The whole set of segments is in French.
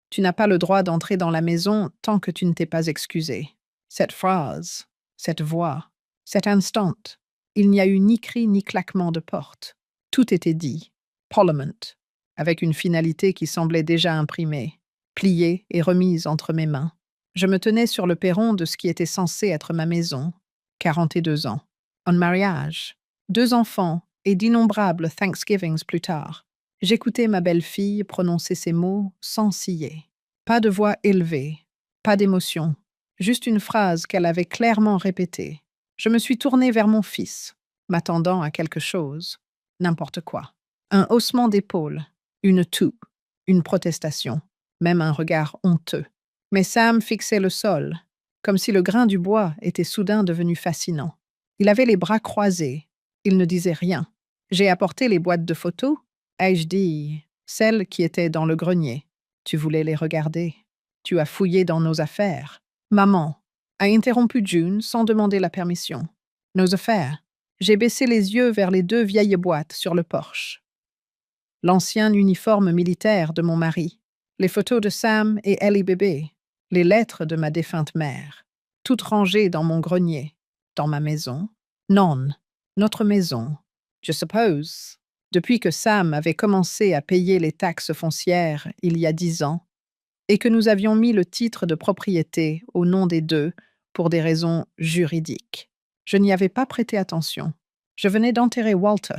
Tu n'as pas le droit d'entrer dans la maison tant que tu ne t'es pas excusé. Cette phrase, cette voix, cet instant, il n'y a eu ni cri ni claquement de porte. Tout était dit. Parliament, avec une finalité qui semblait déjà imprimée, pliée et remise entre mes mains. Je me tenais sur le perron de ce qui était censé être ma maison. 42 ans. Un mariage. 2 enfants et d'innombrables Thanksgivings plus tard. J'écoutais ma belle-fille prononcer ces mots sans ciller. Pas de voix élevée, pas d'émotion, juste une phrase qu'elle avait clairement répétée. Je me suis tournée vers mon fils, m'attendant à quelque chose. N'importe quoi. Un haussement d'épaule, une toux, une protestation, même un regard honteux. Mais Sam fixait le sol, comme si le grain du bois était soudain devenu fascinant. Il avait les bras croisés. Il ne disait rien. J'ai apporté les boîtes de photos, ai-je dit, celles qui étaient dans le grenier. Tu voulais les regarder. Tu as fouillé dans nos affaires. Maman a interrompu June sans demander la permission. Nos affaires. J'ai baissé les yeux vers les 2 vieilles boîtes sur le porche. L'ancien uniforme militaire de mon mari, les photos de Sam et Ellie bébé, les lettres de ma défunte mère, toutes rangées dans mon grenier, dans ma maison. Non, notre maison, je suppose. Depuis que Sam avait commencé à payer les taxes foncières il y a 10 ans, et que nous avions mis le titre de propriété au nom des deux pour des raisons juridiques. Je n'y avais pas prêté attention. Je venais d'enterrer Walter,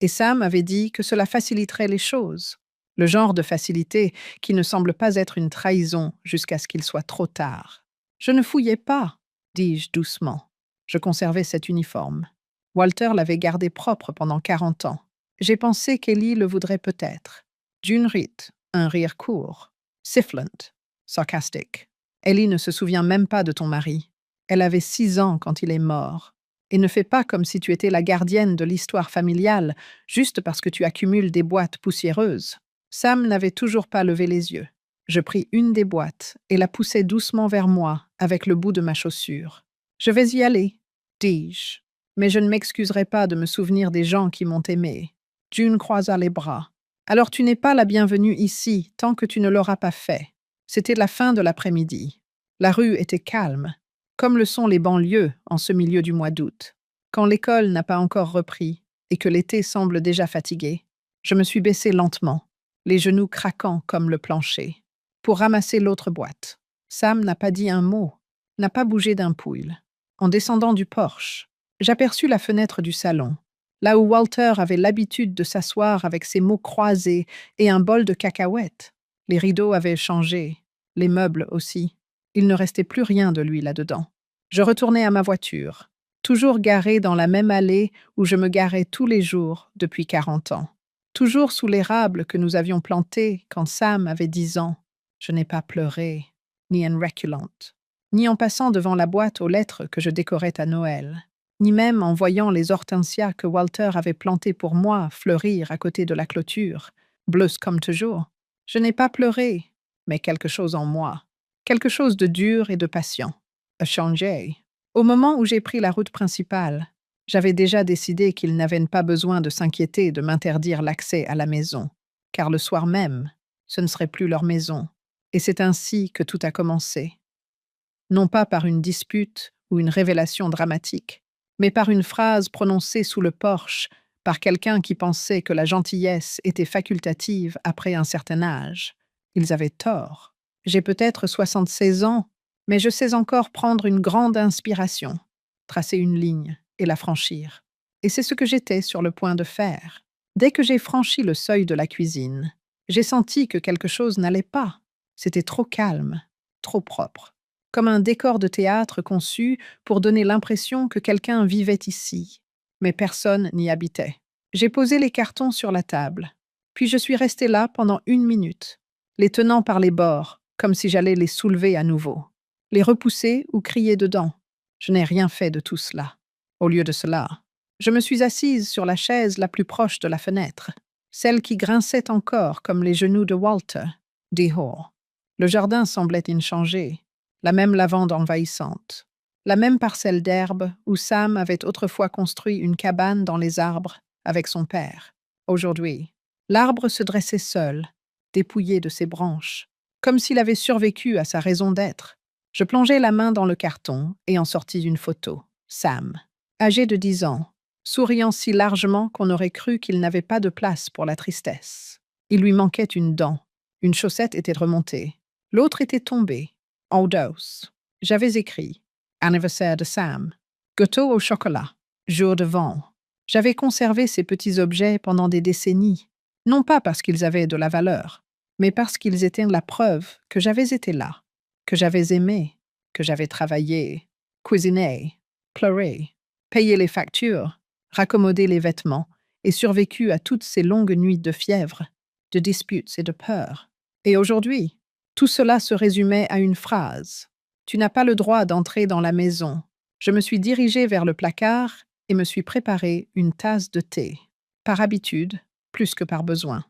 et Sam avait dit que cela faciliterait les choses. Le genre de facilité qui ne semble pas être une trahison jusqu'à ce qu'il soit trop tard. Je ne fouillais pas, dis-je doucement. Je conservais cet uniforme. Walter l'avait gardé propre pendant 40 ans. J'ai pensé qu'Ellie le voudrait peut-être. June rit, un rire court. Sifflant, sarcastique. Ellie ne se souvient même pas de ton mari. Elle avait 6 ans quand il est mort. Et ne fais pas comme si tu étais la gardienne de l'histoire familiale, juste parce que tu accumules des boîtes poussiéreuses. Sam n'avait toujours pas levé les yeux. Je pris une des boîtes et la poussai doucement vers moi avec le bout de ma chaussure. Je vais y aller, dis-je. Mais je ne m'excuserai pas de me souvenir des gens qui m'ont aimé. June croisa les bras. Alors tu n'es pas la bienvenue ici tant que tu ne l'auras pas fait. C'était la fin de l'après-midi. La rue était calme, comme le sont les banlieues en ce milieu du mois d'août. Quand l'école n'a pas encore repris et que l'été semble déjà fatigué, je me suis baissée lentement, les genoux craquants comme le plancher, pour ramasser l'autre boîte. Sam n'a pas dit un mot, n'a pas bougé d'un pouille. En descendant du porche, j'aperçus la fenêtre du salon, là où Walter avait l'habitude de s'asseoir avec ses mots croisés et un bol de cacahuètes. Les rideaux avaient changé, les meubles aussi. Il ne restait plus rien de lui là-dedans. Je retournai à ma voiture, toujours garée dans la même allée où je me garais tous les jours depuis 40 ans. Toujours sous l'érable que nous avions planté quand Sam avait 10 ans. Je n'ai pas pleuré, ni en reculant, ni en passant devant la boîte aux lettres que je décorais à Noël, ni même en voyant les hortensias que Walter avait plantées pour moi fleurir à côté de la clôture, bleues comme toujours. Je n'ai pas pleuré, mais quelque chose en moi, quelque chose de dur et de patient, a changé. Au moment où j'ai pris la route principale, j'avais déjà décidé qu'ils n'avaient pas besoin de s'inquiéter de m'interdire l'accès à la maison, car le soir même, ce ne serait plus leur maison, et c'est ainsi que tout a commencé. Non pas par une dispute ou une révélation dramatique, mais par une phrase prononcée sous le porche par quelqu'un qui pensait que la gentillesse était facultative après un certain âge. Ils avaient tort. J'ai peut-être 76 ans, mais je sais encore prendre une grande inspiration, tracer une ligne et la franchir. Et c'est ce que j'étais sur le point de faire. Dès que j'ai franchi le seuil de la cuisine, j'ai senti que quelque chose n'allait pas. C'était trop calme, trop propre, comme un décor de théâtre conçu pour donner l'impression que quelqu'un vivait ici. Mais personne n'y habitait. J'ai posé les cartons sur la table, puis je suis restée là pendant 1 minute, les tenant par les bords, comme si j'allais les soulever à nouveau, les repousser ou crier dedans. Je n'ai rien fait de tout cela. Au lieu de cela, je me suis assise sur la chaise la plus proche de la fenêtre, celle qui grinçait encore comme les genoux de Walter, dehors. Le jardin semblait inchangé, la même lavande envahissante, la même parcelle d'herbe où Sam avait autrefois construit une cabane dans les arbres avec son père. Aujourd'hui, l'arbre se dressait seul, dépouillé de ses branches, comme s'il avait survécu à sa raison d'être. Je plongeai la main dans le carton et en sortis une photo. Sam, âgé de 10 ans, souriant si largement qu'on aurait cru qu'il n'avait pas de place pour la tristesse. Il lui manquait une dent. Une chaussette était remontée. L'autre était tombée. En dos. J'avais écrit « Anniversaire de Sam ». Gâteau au chocolat. Jour de vent. J'avais conservé ces petits objets pendant des décennies, non pas parce qu'ils avaient de la valeur, mais parce qu'ils étaient la preuve que j'avais été là, que j'avais aimé, que j'avais travaillé, cuisiné, pleuré, payé les factures, raccommodé les vêtements et survécu à toutes ces longues nuits de fièvre, de disputes et de peur. Et aujourd'hui, tout cela se résumait à une phrase. « Tu n'as pas le droit d'entrer dans la maison ». Je me suis dirigée vers le placard et me suis préparé une tasse de thé. Par habitude, plus que par besoin.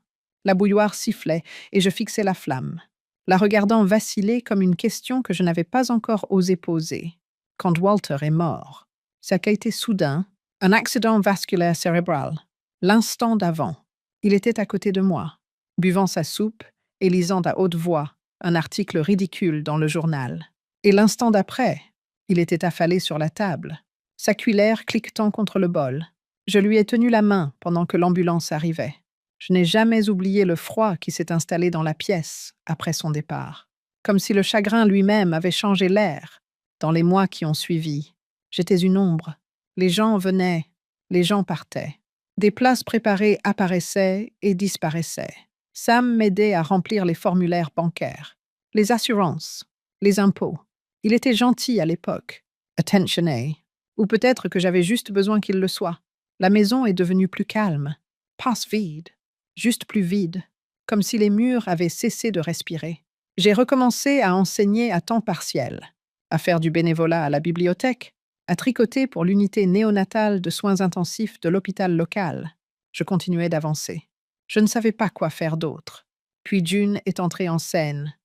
La bouilloire sifflait et je fixais la flamme, la regardant vaciller comme une question que je n'avais pas encore osé poser. Quand Walter est mort, ça a été soudain, un accident vasculaire cérébral. L'instant d'avant, il était à côté de moi, buvant sa soupe et lisant à haute voix un article ridicule dans le journal. Et l'instant d'après, il était affalé sur la table, sa cuillère cliquetant contre le bol. Je lui ai tenu la main pendant que l'ambulance arrivait. Je n'ai jamais oublié le froid qui s'est installé dans la pièce après son départ, comme si le chagrin lui-même avait changé l'air dans les mois qui ont suivi. J'étais une ombre. Les gens venaient, les gens partaient. Des places préparées apparaissaient et disparaissaient. Sam m'aidait à remplir les formulaires bancaires, les assurances, les impôts. Il était gentil à l'époque, attentionné, ou peut-être que j'avais juste besoin qu'il le soit. La maison est devenue plus calme, pas vide, juste plus vide, comme si les murs avaient cessé de respirer. J'ai recommencé à enseigner à temps partiel, à faire du bénévolat à la bibliothèque, à tricoter pour l'unité néonatale de soins intensifs de l'hôpital local. Je continuais d'avancer. Je ne savais pas quoi faire d'autre. Puis June est entrée en scène.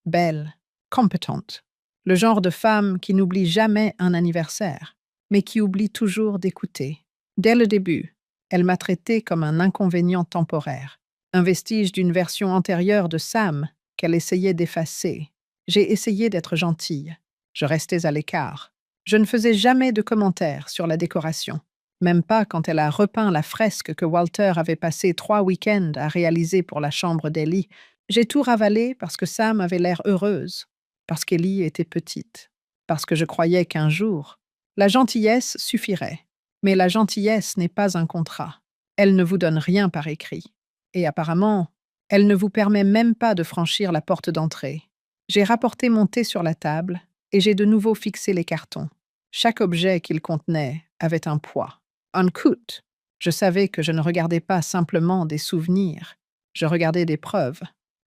Belle, compétente. Le genre de femme qui n'oublie jamais un anniversaire, mais qui oublie toujours d'écouter. Dès le début, elle m'a traité comme un inconvénient temporaire, un vestige d'une version antérieure de Sam qu'elle essayait d'effacer. J'ai essayé d'être gentille. Je restais à l'écart. Je ne faisais jamais de commentaires sur la décoration, même pas quand elle a repeint la fresque que Walter avait passé 3 week-ends à réaliser pour la chambre d'Ellie. J'ai tout ravalé parce que Sam avait l'air heureuse, parce qu'Ellie était petite, parce que je croyais qu'un jour, la gentillesse suffirait. Mais la gentillesse n'est pas un contrat. Elle ne vous donne rien par écrit. Et apparemment, elle ne vous permet même pas de franchir la porte d'entrée. J'ai rapporté mon thé sur la table et j'ai de nouveau fixé les cartons. Chaque objet qu'ils contenaient avait un poids, un coût. Je savais que je ne regardais pas simplement des souvenirs, je regardais des preuves.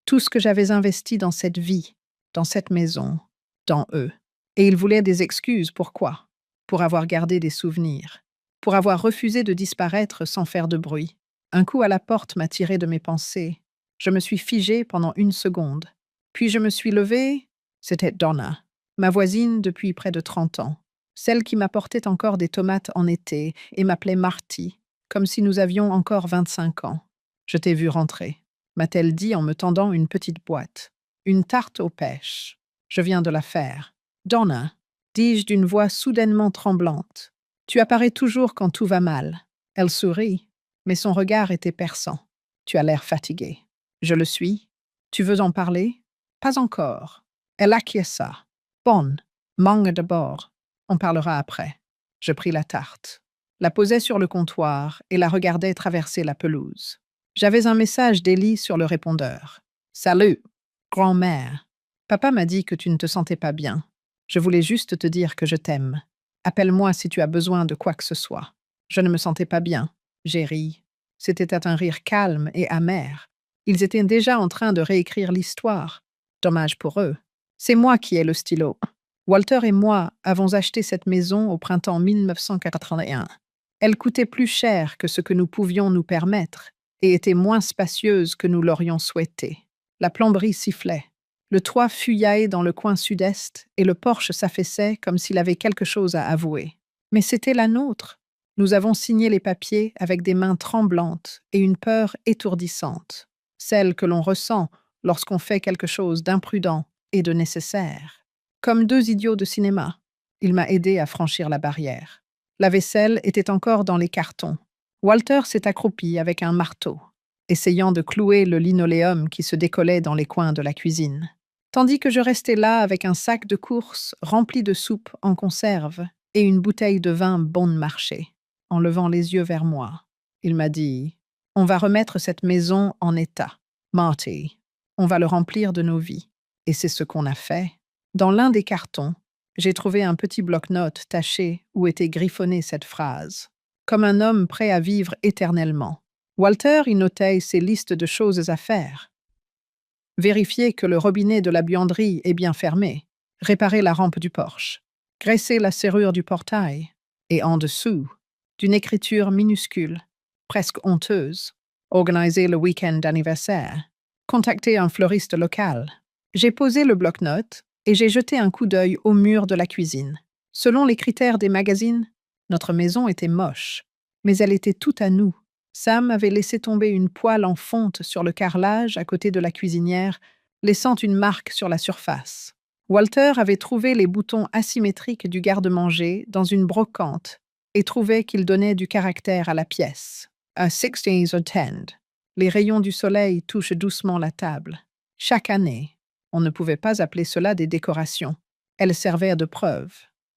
Tout ce que j'avais investi dans cette vie, dans cette maison, dans eux. Et ils voulaient des excuses. Pourquoi? Pour avoir gardé des souvenirs. Pour avoir refusé de disparaître sans faire de bruit. Un coup à la porte m'a tiré de mes pensées. Je me suis figée pendant 1 seconde. Puis je me suis levée. C'était Donna, ma voisine depuis près de 30 ans. Celle qui m'apportait encore des tomates en été et m'appelait Marty, comme si nous avions encore 25 ans. Je t'ai vu rentrer, m'a-t-elle dit en me tendant une petite boîte. Une tarte aux pêches. Je viens de la faire. Donna, dis-je d'une voix soudainement tremblante. Tu apparais toujours quand tout va mal. Elle sourit, mais son regard était perçant. Tu as l'air fatiguée. Je le suis. Tu veux en parler? Pas encore. Elle acquiesça. Bonne, mange d'abord. On parlera après. Je pris la tarte, la posai sur le comptoir et la regardai traverser la pelouse. J'avais un message d'Ellie sur le répondeur. Salut, grand-mère. Papa m'a dit que tu ne te sentais pas bien. Je voulais juste te dire que je t'aime. Appelle-moi si tu as besoin de quoi que ce soit. Je ne me sentais pas bien. J'ai ri. C'était un rire calme et amer. Ils étaient déjà en train de réécrire l'histoire. Dommage pour eux. C'est moi qui ai le stylo. Walter et moi avons acheté cette maison au printemps 1981. Elle coûtait plus cher que ce que nous pouvions nous permettre et était moins spacieuse que nous l'aurions souhaité. La plomberie sifflait. Le toit fuyaillait dans le coin sud-est et le porche s'affaissait comme s'il avait quelque chose à avouer. Mais c'était la nôtre. Nous avons signé les papiers avec des mains tremblantes et une peur étourdissante, celle que l'on ressent lorsqu'on fait quelque chose d'imprudent et de nécessaire. Comme deux idiots de cinéma, il m'a aidé à franchir la barrière. La vaisselle était encore dans les cartons. Walter s'est accroupi avec un marteau, essayant de clouer le linoléum qui se décollait dans les coins de la cuisine, tandis que je restais là avec un sac de courses rempli de soupe en conserve et une bouteille de vin bon de marché. En levant les yeux vers moi, il m'a dit « On va remettre cette maison en état. Marty, on va le remplir de nos vies. » Et c'est ce qu'on a fait. Dans l'un des cartons, j'ai trouvé un petit bloc-notes taché où était griffonnée cette phrase. Comme un homme prêt à vivre éternellement. Walter y notait ses listes de choses à faire. Vérifier que le robinet de la buanderie est bien fermé. Réparer la rampe du porche. Graisser la serrure du portail. Et en dessous, d'une écriture minuscule, presque honteuse, organiser le week-end d'anniversaire. Contacter un fleuriste local. J'ai posé le bloc-notes et j'ai jeté un coup d'œil au mur de la cuisine. Selon les critères des magazines, notre maison était moche, mais elle était toute à nous. Sam avait laissé tomber une poêle en fonte sur le carrelage à côté de la cuisinière, laissant une marque sur la surface. Walter avait trouvé les boutons asymétriques du garde-manger dans une brocante et trouvait qu'ils donnaient du caractère à la pièce. À 60s or 10, les rayons du soleil touchent doucement la table. Chaque année, on ne pouvait pas appeler cela des décorations. Elles servaient de preuve.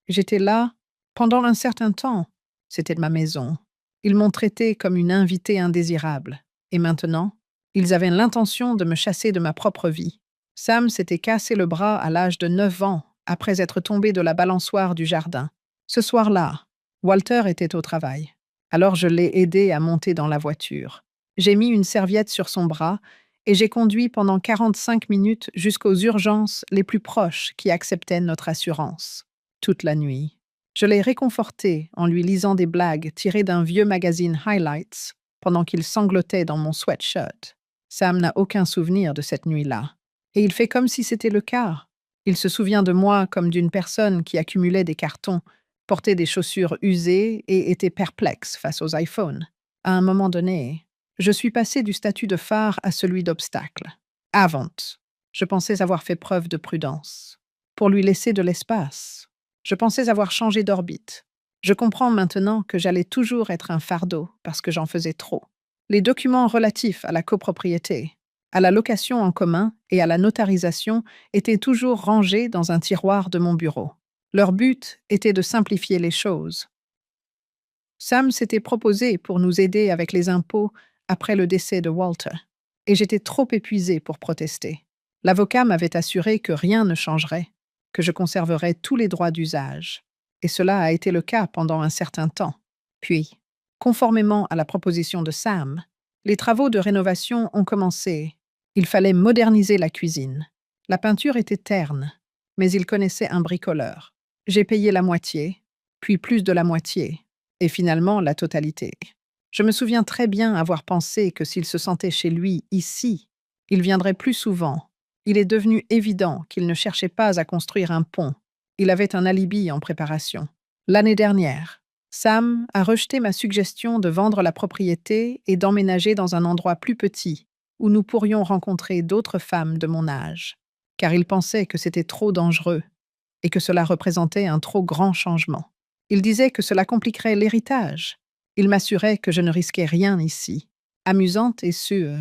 J'étais là pendant un certain temps. C'était ma maison. Ils m'ont traité comme une invitée indésirable. Et maintenant, ils avaient l'intention de me chasser de ma propre vie. Sam s'était cassé le bras à l'âge de 9 ans, après être tombé de la balançoire du jardin. Ce soir-là, Walter était au travail. Alors je l'ai aidé à monter dans la voiture. J'ai mis une serviette sur son bras et j'ai conduit pendant 45 minutes jusqu'aux urgences les plus proches qui acceptaient notre assurance. Toute la nuit. Je l'ai réconforté en lui lisant des blagues tirées d'un vieux magazine Highlights pendant qu'il sanglotait dans mon sweatshirt. Sam n'a aucun souvenir de cette nuit-là. Et il fait comme si c'était le cas. Il se souvient de moi comme d'une personne qui accumulait des cartons, portait des chaussures usées et était perplexe face aux iPhones. À un moment donné, je suis passé du statut de phare à celui d'obstacle. Avant, je pensais avoir fait preuve de prudence, pour lui laisser de l'espace. Je pensais avoir changé d'orbite. Je comprends maintenant que j'allais toujours être un fardeau parce que j'en faisais trop. Les documents relatifs à la copropriété, à la location en commun et à la notarisation étaient toujours rangés dans un tiroir de mon bureau. Leur but était de simplifier les choses. Sam s'était proposé pour nous aider avec les impôts après le décès de Walter, et j'étais trop épuisée pour protester. L'avocat m'avait assuré que rien ne changerait, que je conserverais tous les droits d'usage, et cela a été le cas pendant un certain temps. Puis, conformément à la proposition de Sam, les travaux de rénovation ont commencé. Il fallait moderniser la cuisine. La peinture était terne, mais il connaissait un bricoleur. J'ai payé la moitié, puis plus de la moitié, et finalement la totalité. Je me souviens très bien avoir pensé que s'il se sentait chez lui, ici, il viendrait plus souvent. Il est devenu évident qu'il ne cherchait pas à construire un pont. Il avait un alibi en préparation. L'année dernière, Sam a rejeté ma suggestion de vendre la propriété et d'emménager dans un endroit plus petit, où nous pourrions rencontrer d'autres femmes de mon âge, car il pensait que c'était trop dangereux et que cela représentait un trop grand changement. Il disait que cela compliquerait l'héritage. Il m'assurait que je ne risquais rien ici. Amusante et sûre,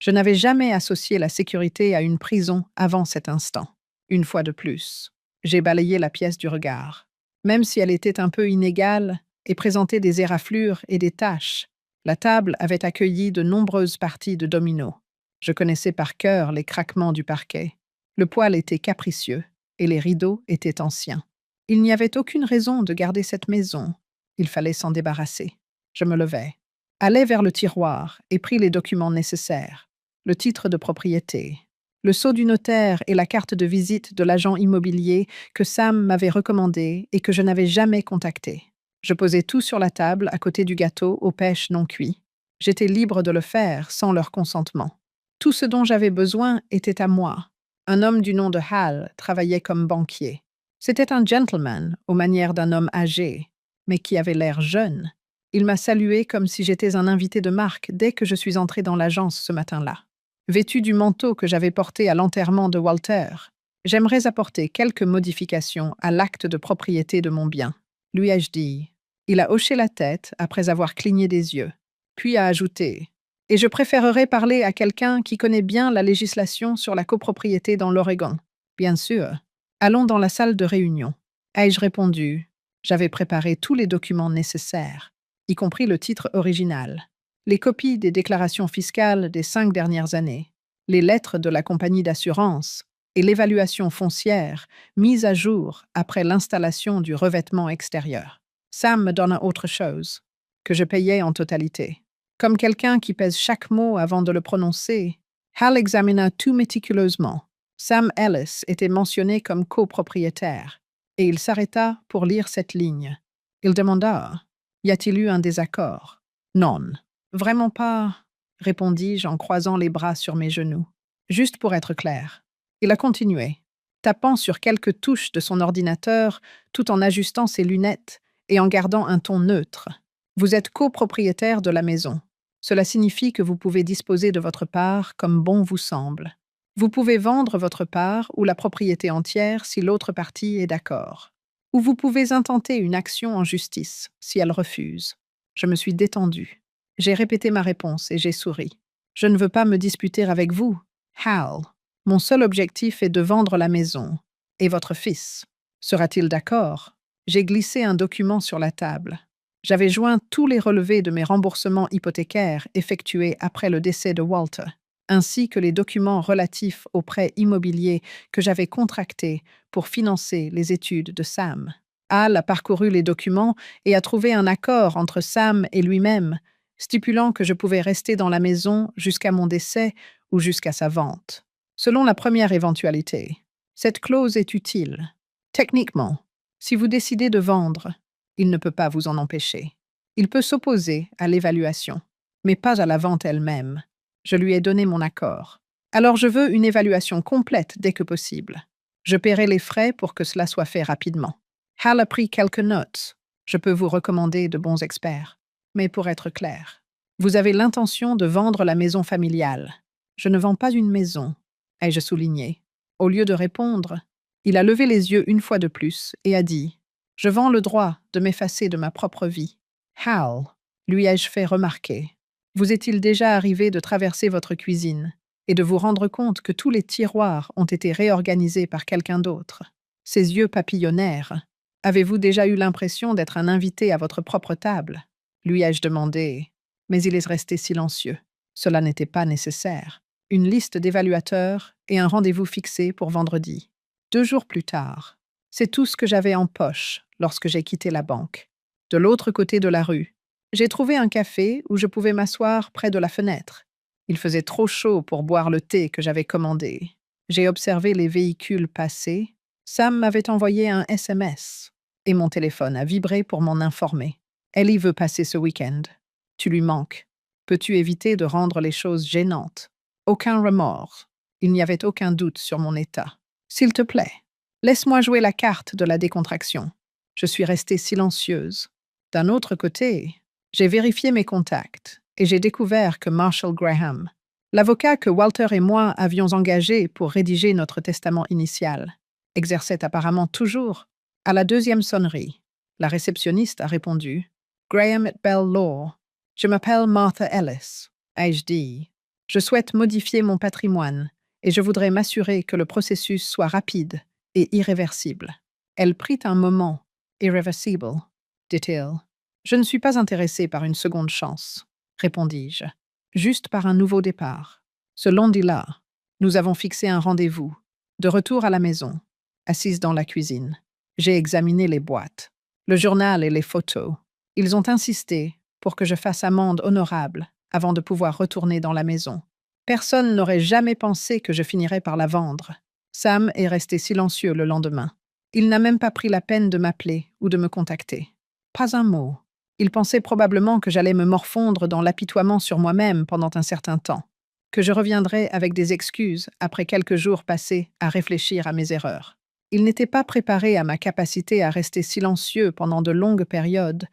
je n'avais jamais associé la sécurité à une prison avant cet instant. Une fois de plus, j'ai balayé la pièce du regard. Même si elle était un peu inégale et présentait des éraflures et des taches, la table avait accueilli de nombreuses parties de dominos. Je connaissais par cœur les craquements du parquet. Le poêle était capricieux et les rideaux étaient anciens. Il n'y avait aucune raison de garder cette maison. Il fallait s'en débarrasser. Je me levai, allai vers le tiroir et pris les documents nécessaires. Le titre de propriété, le sceau du notaire et la carte de visite de l'agent immobilier que Sam m'avait recommandé et que je n'avais jamais contacté. Je posai tout sur la table à côté du gâteau aux pêches non cuits. J'étais libre de le faire sans leur consentement. Tout ce dont j'avais besoin était à moi. Un homme du nom de Hal travaillait comme banquier. C'était un gentleman aux manières d'un homme âgé, mais qui avait l'air jeune. Il m'a salué comme si j'étais un invité de marque dès que je suis entré dans l'agence ce matin-là. Vêtu du manteau que j'avais porté à l'enterrement de Walter, j'aimerais apporter quelques modifications à l'acte de propriété de mon bien, lui ai-je dit. Il a hoché la tête après avoir cligné des yeux, puis a ajouté « Et je préférerais parler à quelqu'un qui connaît bien la législation sur la copropriété dans l'Oregon. Bien sûr. Allons dans la salle de réunion. » Ai-je répondu. J'avais préparé tous les documents nécessaires, y compris le titre original, les copies des déclarations fiscales des 5 dernières années, les lettres de la compagnie d'assurance et l'évaluation foncière mise à jour après l'installation du revêtement extérieur. Sam me donna autre chose, que je payais en totalité. Comme quelqu'un qui pèse chaque mot avant de le prononcer, Hal examina tout méticuleusement. Sam Ellis était mentionné comme copropriétaire, et il s'arrêta pour lire cette ligne. Il demanda « Y a-t-il eu un désaccord ?»« Non. Vraiment pas, » répondis-je en croisant les bras sur mes genoux. Juste pour être clair. Il a continué, tapant sur quelques touches de son ordinateur tout en ajustant ses lunettes et en gardant un ton neutre. Vous êtes copropriétaire de la maison. Cela signifie que vous pouvez disposer de votre part comme bon vous semble. Vous pouvez vendre votre part ou la propriété entière si l'autre partie est d'accord. Ou vous pouvez intenter une action en justice si elle refuse. Je me suis détendu. J'ai répété ma réponse et j'ai souri. Je ne veux pas me disputer avec vous, Hal. Mon seul objectif est de vendre la maison. Et votre fils. Sera-t-il d'accord? J'ai glissé un document sur la table. J'avais joint tous les relevés de mes remboursements hypothécaires effectués après le décès de Walter, ainsi que les documents relatifs aux prêts immobiliers que j'avais contractés pour financer les études de Sam. Hal a parcouru les documents et a trouvé un accord entre Sam et lui-même, stipulant que je pouvais rester dans la maison jusqu'à mon décès ou jusqu'à sa vente. Selon la première éventualité, cette clause est utile. Techniquement, si vous décidez de vendre, il ne peut pas vous en empêcher. Il peut s'opposer à l'évaluation, mais pas à la vente elle-même. Je lui ai donné mon accord. Alors je veux une évaluation complète dès que possible. Je paierai les frais pour que cela soit fait rapidement. Hal a pris quelques notes. Je peux vous recommander de bons experts. Mais pour être clair, vous avez l'intention de vendre la maison familiale. Je ne vends pas une maison, ai-je souligné. Au lieu de répondre, il a levé les yeux une fois de plus et a dit « Je vends le droit de m'effacer de ma propre vie. » Hal, lui ai-je fait remarquer, vous est-il déjà arrivé de traverser votre cuisine et de vous rendre compte que tous les tiroirs ont été réorganisés par quelqu'un d'autre? Ses yeux papillonnèrent. Avez-vous déjà eu l'impression d'être un invité à votre propre table? Lui ai-je demandé, mais il est resté silencieux. Cela n'était pas nécessaire. Une liste d'évaluateurs et un rendez-vous fixé pour vendredi. 2 jours plus tard. C'est tout ce que j'avais en poche lorsque j'ai quitté la banque. De l'autre côté de la rue, j'ai trouvé un café où je pouvais m'asseoir près de la fenêtre. Il faisait trop chaud pour boire le thé que j'avais commandé. J'ai observé les véhicules passer. Sam m'avait envoyé un SMS et mon téléphone a vibré pour m'en informer. Ellie veut passer ce week-end. Tu lui manques. Peux-tu éviter de rendre les choses gênantes? Aucun remords. Il n'y avait aucun doute sur mon état. S'il te plaît, laisse-moi jouer la carte de la décontraction. Je suis restée silencieuse. D'un autre côté, j'ai vérifié mes contacts et j'ai découvert que Marshall Graham, l'avocat que Walter et moi avions engagé pour rédiger notre testament initial, exerçait apparemment toujours. À la 2e sonnerie, la réceptionniste a répondu « Graham et Bell Law. Je m'appelle Martha Ellis. » Ai-je dit « Je souhaite modifier mon patrimoine et je voudrais m'assurer que le processus soit rapide et irréversible. » Elle prit un moment. « Irreversible, dit-il. »« Je ne suis pas intéressé par une seconde chance, » répondis-je. « Juste par un nouveau départ. Ce lundi-là, nous avons fixé un rendez-vous. De retour à la maison, assise dans la cuisine. J'ai examiné les boîtes, le journal et les photos. Ils ont insisté pour que je fasse amende honorable avant de pouvoir retourner dans la maison. Personne n'aurait jamais pensé que je finirais par la vendre. Sam est resté silencieux le lendemain. Il n'a même pas pris la peine de m'appeler ou de me contacter. Pas un mot. Il pensait probablement que j'allais me morfondre dans l'apitoiement sur moi-même pendant un certain temps, que je reviendrais avec des excuses après quelques jours passés à réfléchir à mes erreurs. Il n'était pas préparé à ma capacité à rester silencieux pendant de longues périodes,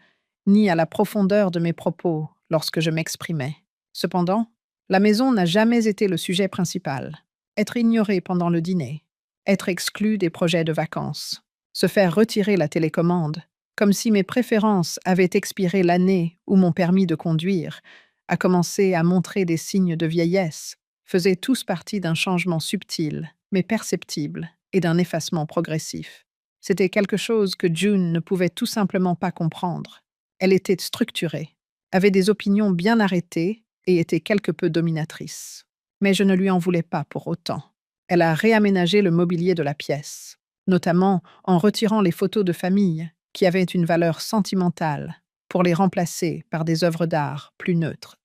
ni à la profondeur de mes propos lorsque je m'exprimais. Cependant, La maison n'a jamais été le sujet principal. Être ignoré pendant le dîner, être exclu des projets de vacances, se faire retirer la télécommande, comme si mes préférences avaient expiré l'année où mon permis de conduire a commencé à montrer des signes de vieillesse, faisaient tous partie d'un changement subtil, mais perceptible, et d'un effacement progressif. C'était quelque chose que June ne pouvait tout simplement pas comprendre. Elle était structurée, avait des opinions bien arrêtées et était quelque peu dominatrice. Mais je ne lui en voulais pas pour autant. Elle a réaménagé le mobilier de la pièce, notamment en retirant les photos de famille qui avaient une valeur sentimentale pour les remplacer par des œuvres d'art plus neutres.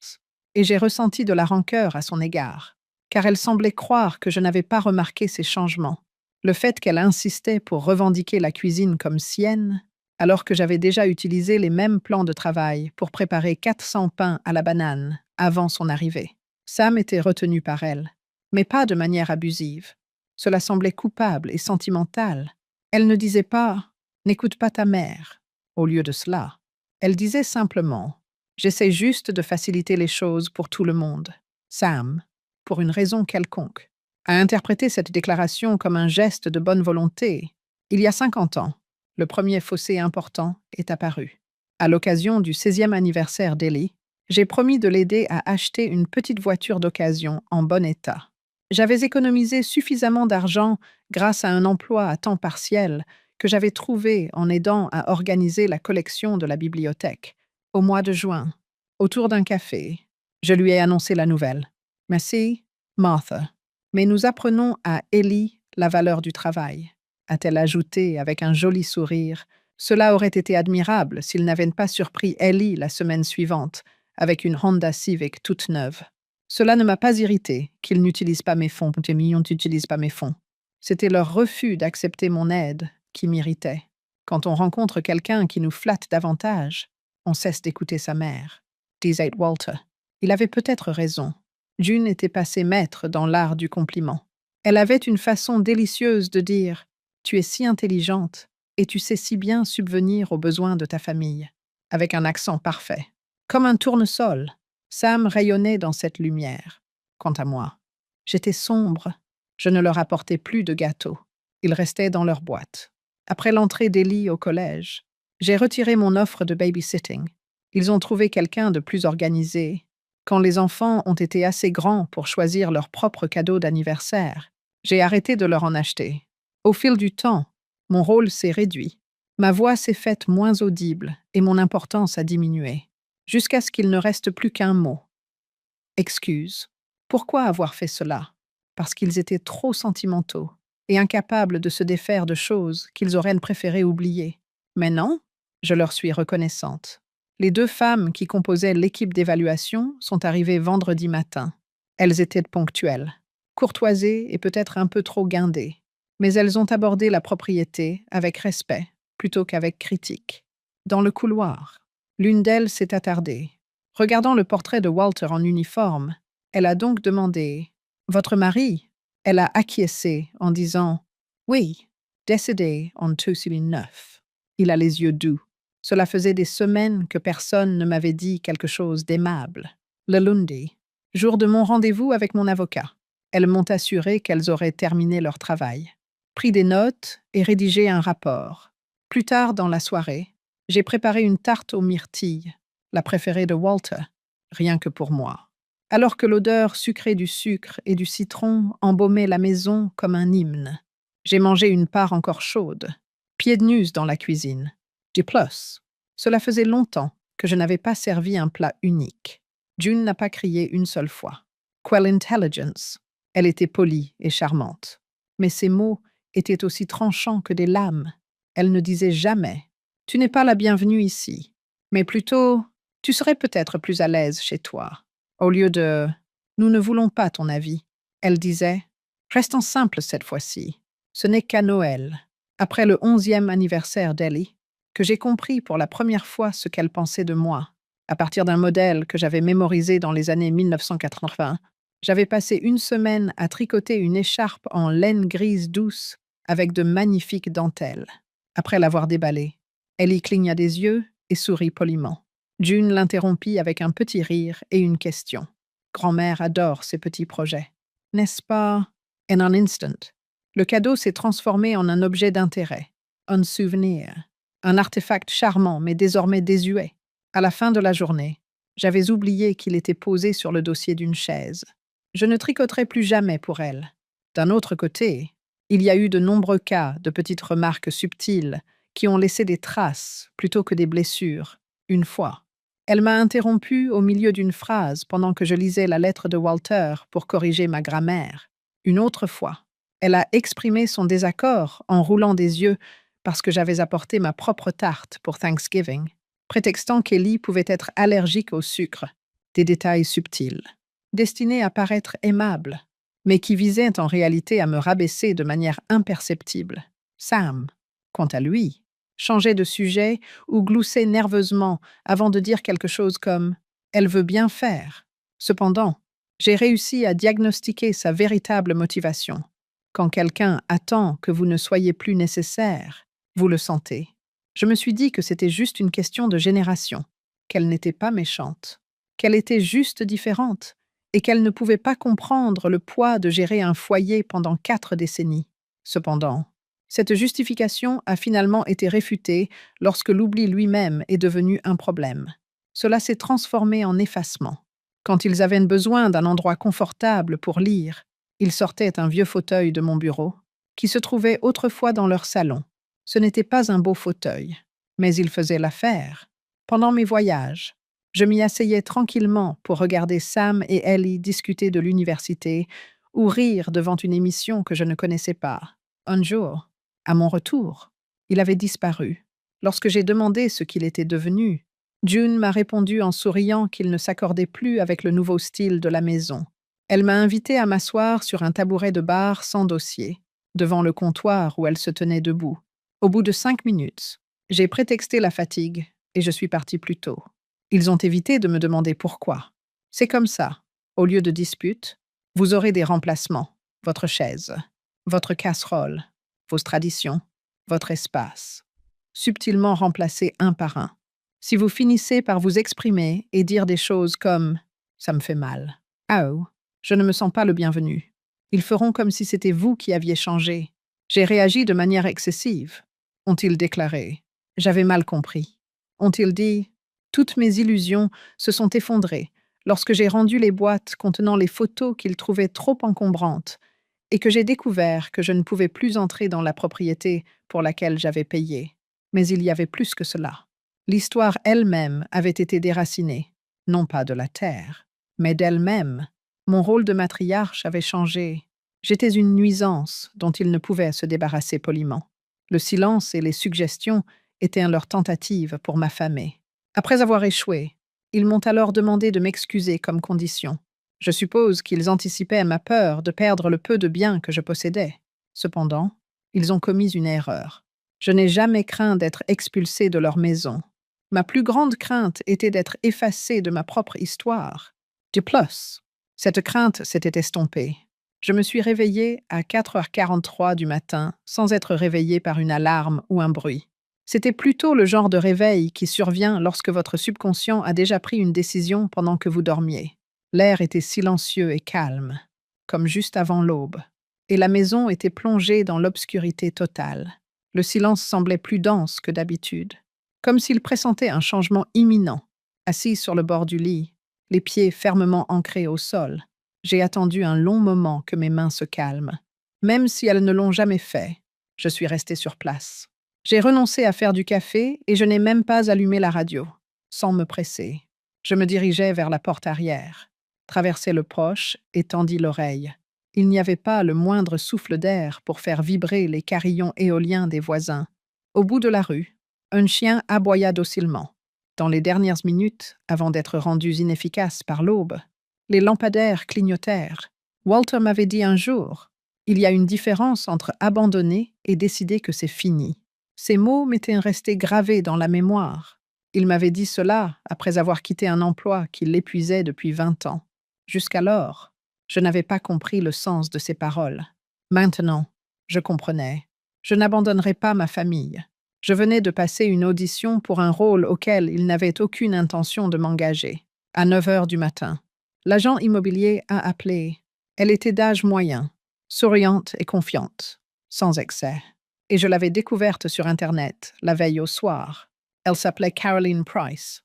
Et j'ai ressenti de la rancœur à son égard, car elle semblait croire que je n'avais pas remarqué ces changements. Le fait qu'elle insistait pour revendiquer la cuisine comme sienne, alors que j'avais déjà utilisé les mêmes plans de travail pour préparer 400 pains à la banane avant son arrivée. Sam était retenu par elle, mais pas de manière abusive. Cela semblait coupable et sentimental. Elle ne disait pas « N'écoute pas ta mère ». Au lieu de cela, elle disait simplement « J'essaie juste de faciliter les choses pour tout le monde ». Sam, pour une raison quelconque, a interprété cette déclaration comme un geste de bonne volonté. Il y a 50 ans, le premier fossé important est apparu. À l'occasion du 16e anniversaire d'Ellie, j'ai promis de l'aider à acheter une petite voiture d'occasion en bon état. J'avais économisé suffisamment d'argent grâce à un emploi à temps partiel que j'avais trouvé en aidant à organiser la collection de la bibliothèque. Au mois de juin, autour d'un café, je lui ai annoncé la nouvelle. « Merci, Martha. Mais nous apprenons à Ellie la valeur du travail », a-t-elle ajouté avec un joli sourire. Cela aurait été admirable s'il n'avait pas surpris Ellie la semaine suivante avec une Honda Civic toute neuve. Cela ne m'a pas irrité qu'ils n'utilisent pas mes fonds, tes millions n'utilisent pas mes fonds. C'était leur refus d'accepter mon aide qui m'irritait. Quand on rencontre quelqu'un qui nous flatte davantage, on cesse d'écouter sa mère, disait Walter. Il avait peut-être raison. June était passée maître dans l'art du compliment. Elle avait une façon délicieuse de dire « Tu es si intelligente et tu sais si bien subvenir aux besoins de ta famille », avec un accent parfait. Comme un tournesol, Sam rayonnait dans cette lumière. Quant à moi, j'étais sombre. Je ne leur apportais plus de gâteaux. Ils restaient dans leur boîte. Après l'entrée d'Ellie au collège, j'ai retiré mon offre de babysitting. Ils ont trouvé quelqu'un de plus organisé. Quand les enfants ont été assez grands pour choisir leur propre cadeau d'anniversaire, j'ai arrêté de leur en acheter. Au fil du temps, mon rôle s'est réduit. Ma voix s'est faite moins audible et mon importance a diminué, jusqu'à ce qu'il ne reste plus qu'un mot. Excuse. Pourquoi avoir fait cela? Parce qu'ils étaient trop sentimentaux et incapables de se défaire de choses qu'ils auraient préféré oublier. Mais non, je leur suis reconnaissante. Les 2 femmes qui composaient l'équipe d'évaluation sont arrivées vendredi matin. Elles étaient ponctuelles, courtoisées et peut-être un peu trop guindées. Mais elles ont abordé la propriété avec respect plutôt qu'avec critique. Dans le couloir, l'une d'elles s'est attardée. Regardant le portrait de Walter en uniforme, elle a donc demandé « Votre mari ?» Elle a acquiescé en disant « Oui, décédé en 2009. » Il a les yeux doux. Cela faisait des semaines que personne ne m'avait dit quelque chose d'aimable. Le lundi, jour de mon rendez-vous avec mon avocat, elles m'ont assuré qu'elles auraient terminé leur travail, pris des notes et rédigé un rapport. Plus tard dans la soirée, j'ai préparé une tarte aux myrtilles, la préférée de Walter, rien que pour moi. Alors que l'odeur sucrée du sucre et du citron embaumait la maison comme un hymne, j'ai mangé une part encore chaude, pieds nus dans la cuisine. Du plus, cela faisait longtemps que je n'avais pas servi un plat unique. June n'a pas crié une seule fois. Quelle intelligence! Elle était polie et charmante. Mais ses mots étaient aussi tranchants que des lames. Elle ne disait jamais « Tu n'es pas la bienvenue ici », mais plutôt « Tu serais peut-être plus à l'aise chez toi ». Au lieu de « Nous ne voulons pas ton avis », elle disait « Restons simples cette fois-ci. Ce n'est qu'à Noël, après le 11e anniversaire d'Ellie, que j'ai compris pour la première fois ce qu'elle pensait de moi. À partir d'un modèle que j'avais mémorisé dans les années 1980, j'avais passé une semaine à tricoter une écharpe en laine grise douce avec de magnifiques dentelles. Après l'avoir déballée, elle y cligna des yeux et sourit poliment. June l'interrompit avec un petit rire et une question. « Grand-mère adore ces petits projets. N'est-ce pas? En un instant, le cadeau s'est transformé en un objet d'intérêt, un souvenir, un artefact charmant mais désormais désuet. À la fin de la journée, j'avais oublié qu'il était posé sur le dossier d'une chaise. Je ne tricoterai plus jamais pour elle. D'un autre côté, il y a eu de nombreux cas de petites remarques subtiles qui ont laissé des traces plutôt que des blessures. Une fois, elle m'a interrompu au milieu d'une phrase pendant que je lisais la lettre de Walter pour corriger ma grammaire. Une autre fois, elle a exprimé son désaccord en roulant des yeux parce que j'avais apporté ma propre tarte pour Thanksgiving, prétextant qu'Ellie pouvait être allergique au sucre. Des détails subtils, destinés à paraître aimables, mais qui visaient en réalité à me rabaisser de manière imperceptible. Sam, quant à lui, changeait de sujet ou gloussait nerveusement avant de dire quelque chose comme « Elle veut bien faire ». Cependant, j'ai réussi à diagnostiquer sa véritable motivation. Quand quelqu'un attend que vous ne soyez plus nécessaire, vous le sentez. Je me suis dit que c'était juste une question de génération, qu'elle n'était pas méchante, qu'elle était juste différente et qu'elle ne pouvait pas comprendre le poids de gérer un foyer pendant 4 décennies. Cependant, cette justification a finalement été réfutée lorsque l'oubli lui-même est devenu un problème. Cela s'est transformé en effacement. Quand ils avaient besoin d'un endroit confortable pour lire, ils sortaient un vieux fauteuil de mon bureau, qui se trouvait autrefois dans leur salon. Ce n'était pas un beau fauteuil, mais il faisait l'affaire. Pendant mes voyages, je m'y asseyais tranquillement pour regarder Sam et Ellie discuter de l'université ou rire devant une émission que je ne connaissais pas. Un jour, à mon retour, il avait disparu. Lorsque j'ai demandé ce qu'il était devenu, June m'a répondu en souriant qu'il ne s'accordait plus avec le nouveau style de la maison. Elle m'a invité à m'asseoir sur un tabouret de bar sans dossier, devant le comptoir où elle se tenait debout. Au bout de 5 minutes, j'ai prétexté la fatigue et je suis parti plus tôt. Ils ont évité de me demander pourquoi. C'est comme ça. Au lieu de disputes, vous aurez des remplacements. Votre chaise, votre casserole, vos traditions, votre espace. Subtilement remplacés un par un. Si vous finissez par vous exprimer et dire des choses comme « ça me fait mal »,« oh, je ne me sens pas le bienvenu », ils feront comme si c'était vous qui aviez changé. J'ai réagi de manière excessive. Ont-ils déclaré « j'avais mal compris ». Ont-ils dit « toutes mes illusions se sont effondrées lorsque j'ai rendu les boîtes contenant les photos qu'ils trouvaient trop encombrantes et que j'ai découvert que je ne pouvais plus entrer dans la propriété pour laquelle j'avais payé. » Mais il y avait plus que cela. L'histoire elle-même avait été déracinée, non pas de la terre, mais d'elle-même. Mon rôle de matriarche avait changé. J'étais une nuisance dont ils ne pouvaient se débarrasser poliment. Le silence et les suggestions étaient leur tentative pour m'affamer. Après avoir échoué, ils m'ont alors demandé de m'excuser comme condition. Je suppose qu'ils anticipaient ma peur de perdre le peu de biens que je possédais. Cependant, ils ont commis une erreur. Je n'ai jamais craint d'être expulsé de leur maison. Ma plus grande crainte était d'être effacé de ma propre histoire. De plus, cette crainte s'était estompée. Je me suis réveillé à 4h43 du matin sans être réveillé par une alarme ou un bruit. C'était plutôt le genre de réveil qui survient lorsque votre subconscient a déjà pris une décision pendant que vous dormiez. L'air était silencieux et calme, comme juste avant l'aube, et la maison était plongée dans l'obscurité totale. Le silence semblait plus dense que d'habitude, comme s'il pressentait un changement imminent. Assis sur le bord du lit, les pieds fermement ancrés au sol, j'ai attendu un long moment que mes mains se calment. Même si elles ne l'ont jamais fait, je suis resté sur place. J'ai renoncé à faire du café et je n'ai même pas allumé la radio. Sans me presser, je me dirigeais vers la porte arrière, traversai le proche et tendis l'oreille. Il n'y avait pas le moindre souffle d'air pour faire vibrer les carillons éoliens des voisins. Au bout de la rue, un chien aboya docilement. Dans les dernières minutes, avant d'être rendus inefficaces par l'aube, les lampadaires clignotèrent. Walter m'avait dit un jour, « Il y a une différence entre abandonner et décider que c'est fini. » Ces mots m'étaient restés gravés dans la mémoire. Il m'avait dit cela après avoir quitté un emploi qui l'épuisait depuis 20 ans. Jusqu'alors, je n'avais pas compris le sens de ces paroles. Maintenant, je comprenais. Je n'abandonnerais pas ma famille. Je venais de passer une audition pour un rôle auquel il n'avait aucune intention de m'engager. À 9h du matin, L'agent immobilier a appelé. Elle était d'âge moyen, souriante et confiante, sans excès. Et je l'avais découverte sur Internet, la veille au soir. Elle s'appelait Caroline Price.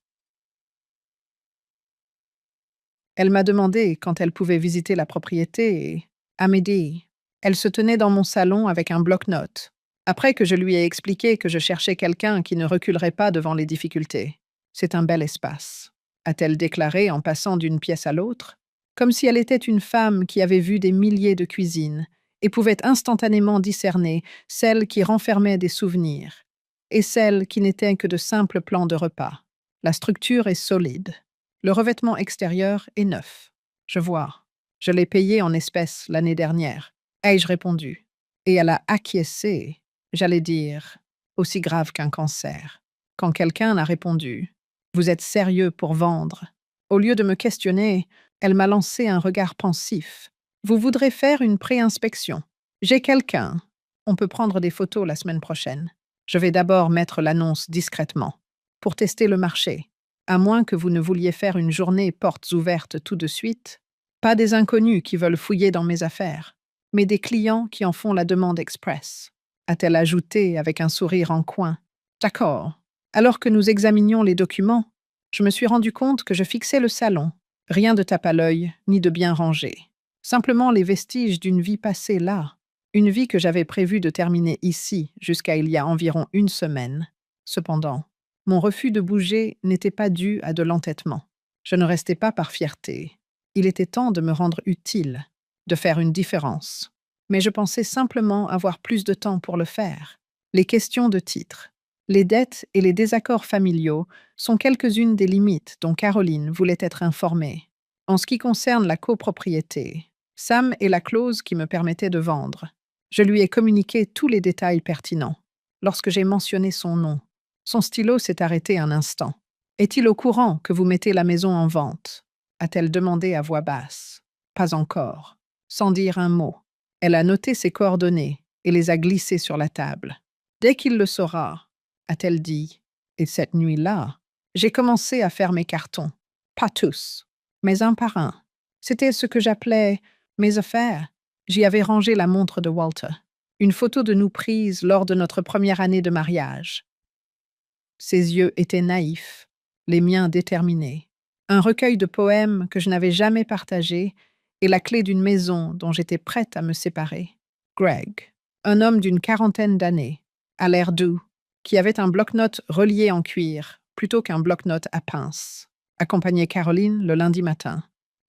Elle m'a demandé quand elle pouvait visiter la propriété et, à midi, elle se tenait dans mon salon avec un bloc-notes. Après que je lui ai expliqué que je cherchais quelqu'un qui ne reculerait pas devant les difficultés. C'est un bel espace, a-t-elle déclaré en passant d'une pièce à l'autre, comme si elle était une femme qui avait vu des milliers de cuisines et pouvait instantanément discerner celles qui renfermaient des souvenirs et celles qui n'étaient que de simples plans de repas. La structure est solide. Le revêtement extérieur est neuf. Je vois. Je l'ai payé en espèces l'année dernière, ai-je répondu. Et elle a acquiescé, j'allais dire, aussi grave qu'un cancer. Quand quelqu'un a répondu « Vous êtes sérieux pour vendre ?» Au lieu de me questionner, elle m'a lancé un regard pensif. « Vous voudrez faire une pré-inspection. J'ai quelqu'un. On peut prendre des photos la semaine prochaine. Je vais d'abord mettre l'annonce discrètement, pour tester le marché. À moins que vous ne vouliez faire une journée portes ouvertes tout de suite. Pas des inconnus qui veulent fouiller dans mes affaires, mais des clients qui en font la demande express. » A-t-elle ajouté avec un sourire en coin. D'accord. Alors que nous examinions les documents, je me suis rendu compte que je fixais le salon. Rien de tape à l'œil, ni de bien rangé. Simplement les vestiges d'une vie passée là. Une vie que j'avais prévu de terminer ici jusqu'à il y a environ une semaine. Cependant, mon refus de bouger n'était pas dû à de l'entêtement. Je ne restais pas par fierté. Il était temps de me rendre utile, de faire une différence. Mais je pensais simplement avoir plus de temps pour le faire. Les questions de titre, les dettes et les désaccords familiaux sont quelques-unes des limites dont Caroline voulait être informée. En ce qui concerne la copropriété, Sam est la clause qui me permettait de vendre. Je lui ai communiqué tous les détails pertinents. Lorsque j'ai mentionné son nom, son stylo s'est arrêté un instant. « Est-il au courant que vous mettez la maison en vente ?» a-t-elle demandé à voix basse. « Pas encore. » Sans dire un mot. Elle a noté ses coordonnées et les a glissées sur la table. « Dès qu'il le saura, » a-t-elle dit. Et cette nuit-là, j'ai commencé à faire mes cartons. Pas tous, mais un par un. C'était ce que j'appelais mes affaires. J'y avais rangé la montre de Walter. Une photo de nous prise lors de notre première année de mariage. Ses yeux étaient naïfs, les miens déterminés. Un recueil de poèmes que je n'avais jamais partagé et la clé d'une maison dont j'étais prête à me séparer. Greg, un homme d'une quarantaine d'années, à l'air doux, qui avait un bloc-notes relié en cuir plutôt qu'un bloc-notes à pince, accompagnait Caroline le lundi matin,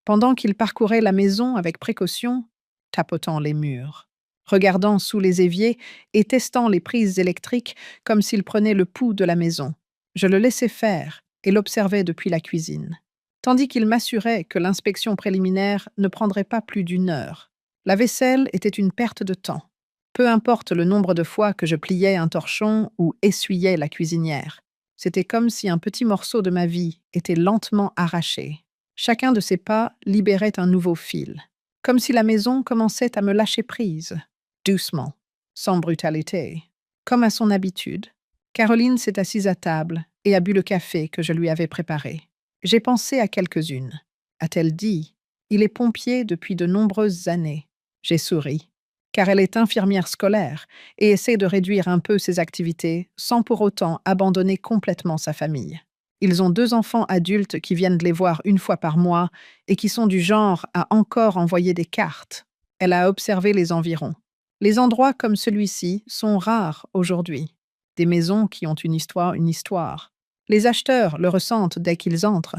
pendant qu'il parcourait la maison avec précaution, tapotant les murs, regardant sous les éviers et testant les prises électriques comme s'il prenait le pouls de la maison. Je le laissais faire et l'observais depuis la cuisine, tandis qu'il m'assurait que l'inspection préliminaire ne prendrait pas plus d'une heure. La vaisselle était une perte de temps. Peu importe le nombre de fois que je pliais un torchon ou essuyais la cuisinière. C'était comme si un petit morceau de ma vie était lentement arraché. Chacun de ces pas libérait un nouveau fil, comme si la maison commençait à me lâcher prise. Doucement, sans brutalité, comme à son habitude. Caroline s'est assise à table et a bu le café que je lui avais préparé. J'ai pensé à quelques-unes. A-t-elle dit, il est pompier depuis de nombreuses années. J'ai souri, car elle est infirmière scolaire et essaie de réduire un peu ses activités sans pour autant abandonner complètement sa famille. Ils ont 2 enfants adultes qui viennent les voir une fois par mois et qui sont du genre à encore envoyer des cartes. Elle a observé les environs. Les endroits comme celui-ci sont rares aujourd'hui. Des maisons qui ont une histoire. Les acheteurs le ressentent dès qu'ils entrent.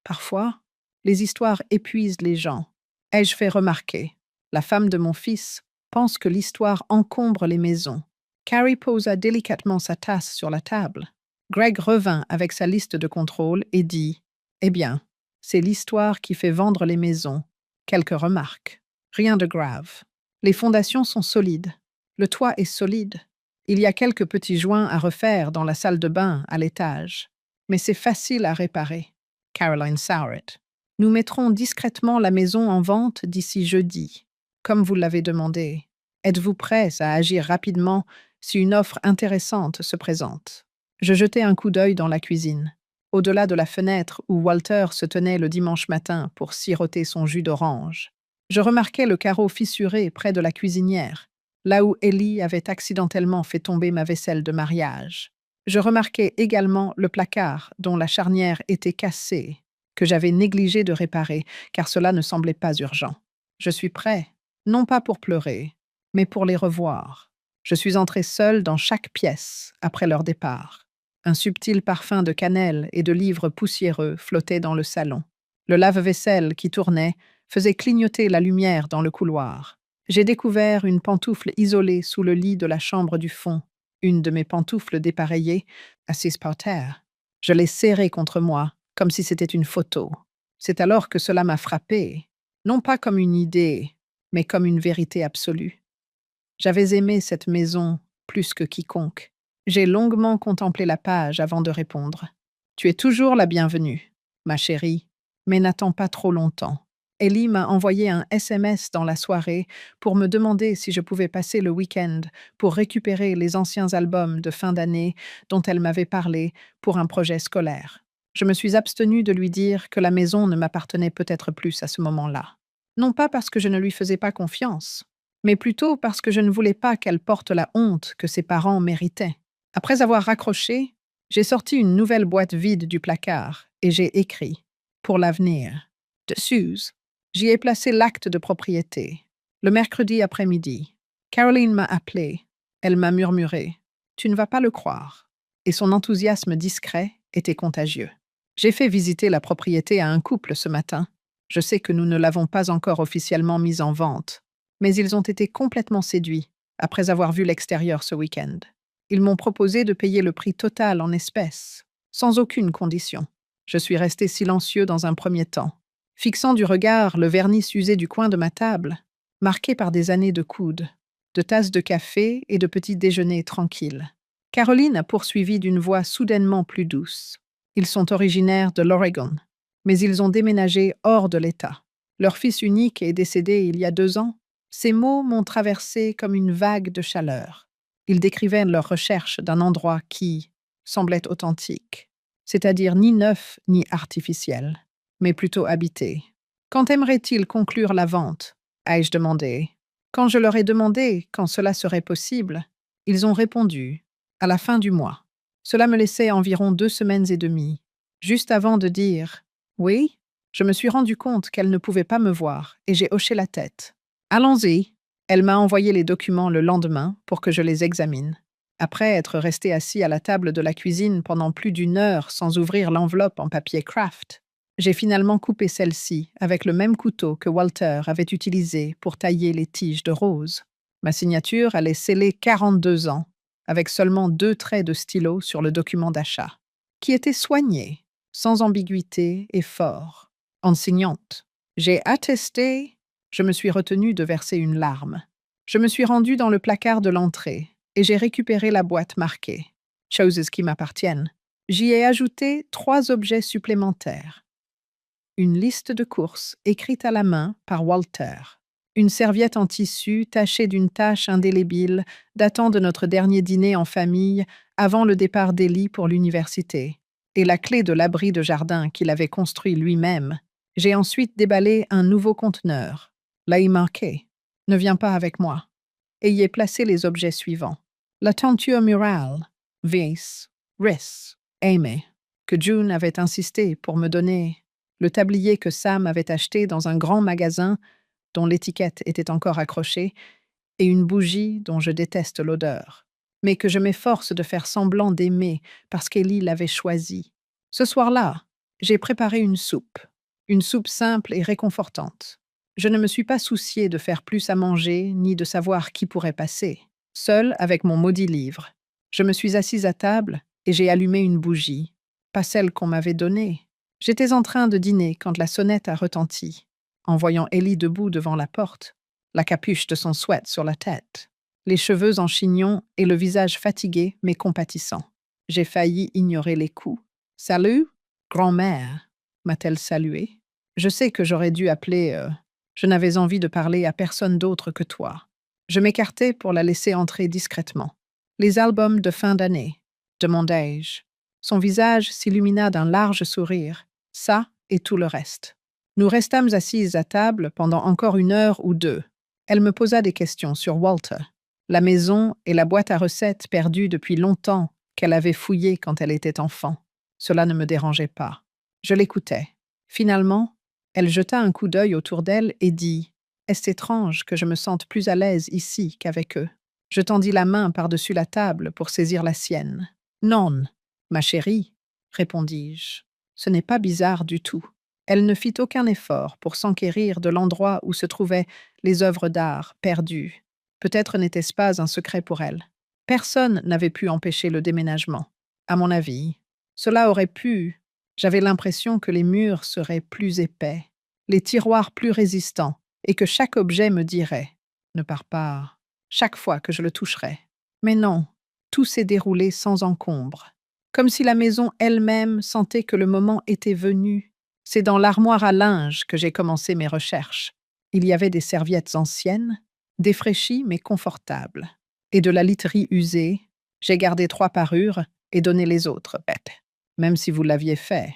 Parfois, les histoires épuisent les gens. Ai-je fait remarquer? La femme de mon fils pense que l'histoire encombre les maisons. Carrie posa délicatement sa tasse sur la table. Greg revint avec sa liste de contrôle et dit « Eh bien, c'est l'histoire qui fait vendre les maisons. Quelques remarques. Rien de grave. Les fondations sont solides. Le toit est solide. Il y a quelques petits joints à refaire dans la salle de bain à l'étage. Mais c'est facile à réparer. » Caroline Sowrett. « Nous mettrons discrètement la maison en vente d'ici jeudi. Comme vous l'avez demandé, êtes-vous prêts à agir rapidement si une offre intéressante se présente? » Je jetai un coup d'œil dans la cuisine. au-delà de la fenêtre où Walter se tenait le dimanche matin pour siroter son jus d'orange. Je remarquais le carreau fissuré près de la cuisinière, là où Ellie avait accidentellement fait tomber ma vaisselle de mariage. Je remarquais également le placard dont la charnière était cassée, que j'avais négligé de réparer, car cela ne semblait pas urgent. Je suis prêt, non pas pour pleurer, mais pour les revoir. Je suis entré seul dans chaque pièce après leur départ. Un subtil parfum de cannelle et de livres poussiéreux flottait dans le salon. Le lave-vaisselle qui tournait faisait clignoter la lumière dans le couloir. J'ai découvert une pantoufle isolée sous le lit de la chambre du fond, une de mes pantoufles dépareillées, assise par terre. Je l'ai serrée contre moi, comme si c'était une photo. C'est alors que cela m'a frappé, non pas comme une idée, mais comme une vérité absolue. J'avais aimé cette maison plus que quiconque. J'ai longuement contemplé la page avant de répondre. Tu es toujours la bienvenue, ma chérie, mais n'attends pas trop longtemps. Ellie m'a envoyé un SMS dans la soirée pour me demander si je pouvais passer le week-end pour récupérer les anciens albums de fin d'année dont elle m'avait parlé pour un projet scolaire. Je me suis abstenue de lui dire que la maison ne m'appartenait peut-être plus à ce moment-là. Non pas parce que je ne lui faisais pas confiance, mais plutôt parce que je ne voulais pas qu'elle porte la honte que ses parents méritaient. Après avoir raccroché, j'ai sorti une nouvelle boîte vide du placard et j'ai écrit « Pour l'avenir ». Dessus, j'y ai placé l'acte de propriété. Le mercredi après-midi, Caroline m'a appelé. Elle m'a murmuré « Tu ne vas pas le croire ». Et son enthousiasme discret était contagieux. J'ai fait visiter la propriété à un couple ce matin. Je sais que nous ne l'avons pas encore officiellement mise en vente, mais ils ont été complètement séduits après avoir vu l'extérieur ce week-end. Ils m'ont proposé de payer le prix total en espèces, sans aucune condition. Je suis resté silencieux dans un premier temps, fixant du regard le vernis usé du coin de ma table, marqué par des années de coude, de tasses de café et de petits déjeuners tranquilles. Caroline a poursuivi d'une voix soudainement plus douce. Ils sont originaires de l'Oregon, mais ils ont déménagé hors de l'État. Leur fils unique est décédé il y a 2 ans. Ces mots m'ont traversé comme une vague de chaleur. Ils décrivaient leur recherche d'un endroit qui semblait authentique, c'est-à-dire ni neuf ni artificiel, mais plutôt habité. Quand aimeraient-ils conclure la vente? Ai-je demandé. Quand je leur ai demandé quand cela serait possible, ils ont répondu à la fin du mois. Cela me laissait environ 2 semaines et demie. Juste avant de dire oui, je me suis rendu compte qu'elle ne pouvait pas me voir et j'ai hoché la tête. Allons-y. Elle m'a envoyé les documents le lendemain pour que je les examine. Après être resté assis à la table de la cuisine pendant plus d'1 heure sans ouvrir l'enveloppe en papier craft, j'ai finalement coupé celle-ci avec le même couteau que Walter avait utilisé pour tailler les tiges de rose. Ma signature allait sceller 42 ans, avec seulement 2 traits de stylo sur le document d'achat, qui était soigné, sans ambiguïté et fort, enseignante. J'ai attesté. Je me suis retenu de verser une larme. Je me suis rendu dans le placard de l'entrée et j'ai récupéré la boîte marquée « Choses qui m'appartiennent ». J'y ai ajouté 3 objets supplémentaires. Une liste de courses écrite à la main par Walter. Une serviette en tissu tachée d'une tache indélébile datant de notre dernier dîner en famille avant le départ d'Ellie pour l'université. Et la clé de l'abri de jardin qu'il avait construit lui-même. J'ai ensuite déballé un nouveau conteneur. Là, il marquait « Ne viens pas avec moi » et y ai placé les objets suivants. La tenture murale, vase, ris, aimé, que June avait insisté pour me donner, le tablier que Sam avait acheté dans un grand magasin dont l'étiquette était encore accrochée, et une bougie dont je déteste l'odeur, mais que je m'efforce de faire semblant d'aimer parce qu'Ellie l'avait choisie. Ce soir-là, j'ai préparé une soupe simple et réconfortante. Je ne me suis pas soucié de faire plus à manger ni de savoir qui pourrait passer. Seule avec mon maudit livre, je me suis assise à table et j'ai allumé une bougie, pas celle qu'on m'avait donnée. J'étais en train de dîner quand la sonnette a retenti, en voyant Ellie debout devant la porte, la capuche de son sweat sur la tête, les cheveux en chignon et le visage fatigué mais compatissant. J'ai failli ignorer les coups. « Salut, grand-mère » m'a-t-elle salué. Je sais que j'aurais dû appeler. Je n'avais envie de parler à personne d'autre que toi. Je m'écartai pour la laisser entrer discrètement. Les albums de fin d'année, demandai-je. Son visage s'illumina d'un large sourire. Ça et tout le reste. Nous restâmes assises à table pendant encore 1 heure ou 2. Elle me posa des questions sur Walter, la maison et la boîte à recettes perdue depuis longtemps qu'elle avait fouillée quand elle était enfant. Cela ne me dérangeait pas. Je l'écoutais. Finalement, elle jeta un coup d'œil autour d'elle et dit « Est-ce étrange que je me sente plus à l'aise ici qu'avec eux ?» Je tendis la main par-dessus la table pour saisir la sienne. « Non, ma chérie, » répondis-je. « Ce n'est pas bizarre du tout. » Elle ne fit aucun effort pour s'enquérir de l'endroit où se trouvaient les œuvres d'art perdues. Peut-être n'était-ce pas un secret pour elle. Personne n'avait pu empêcher le déménagement. À mon avis, cela aurait pu. J'avais l'impression que les murs seraient plus épais, les tiroirs plus résistants, et que chaque objet me dirait « Ne pars pas », chaque fois que je le toucherais. Mais non, tout s'est déroulé sans encombre, comme si la maison elle-même sentait que le moment était venu. C'est dans l'armoire à linge que j'ai commencé mes recherches. Il y avait des serviettes anciennes, défraîchies mais confortables, et de la literie usée. J'ai gardé 3 parures et donné les autres, bête, même si vous l'aviez fait.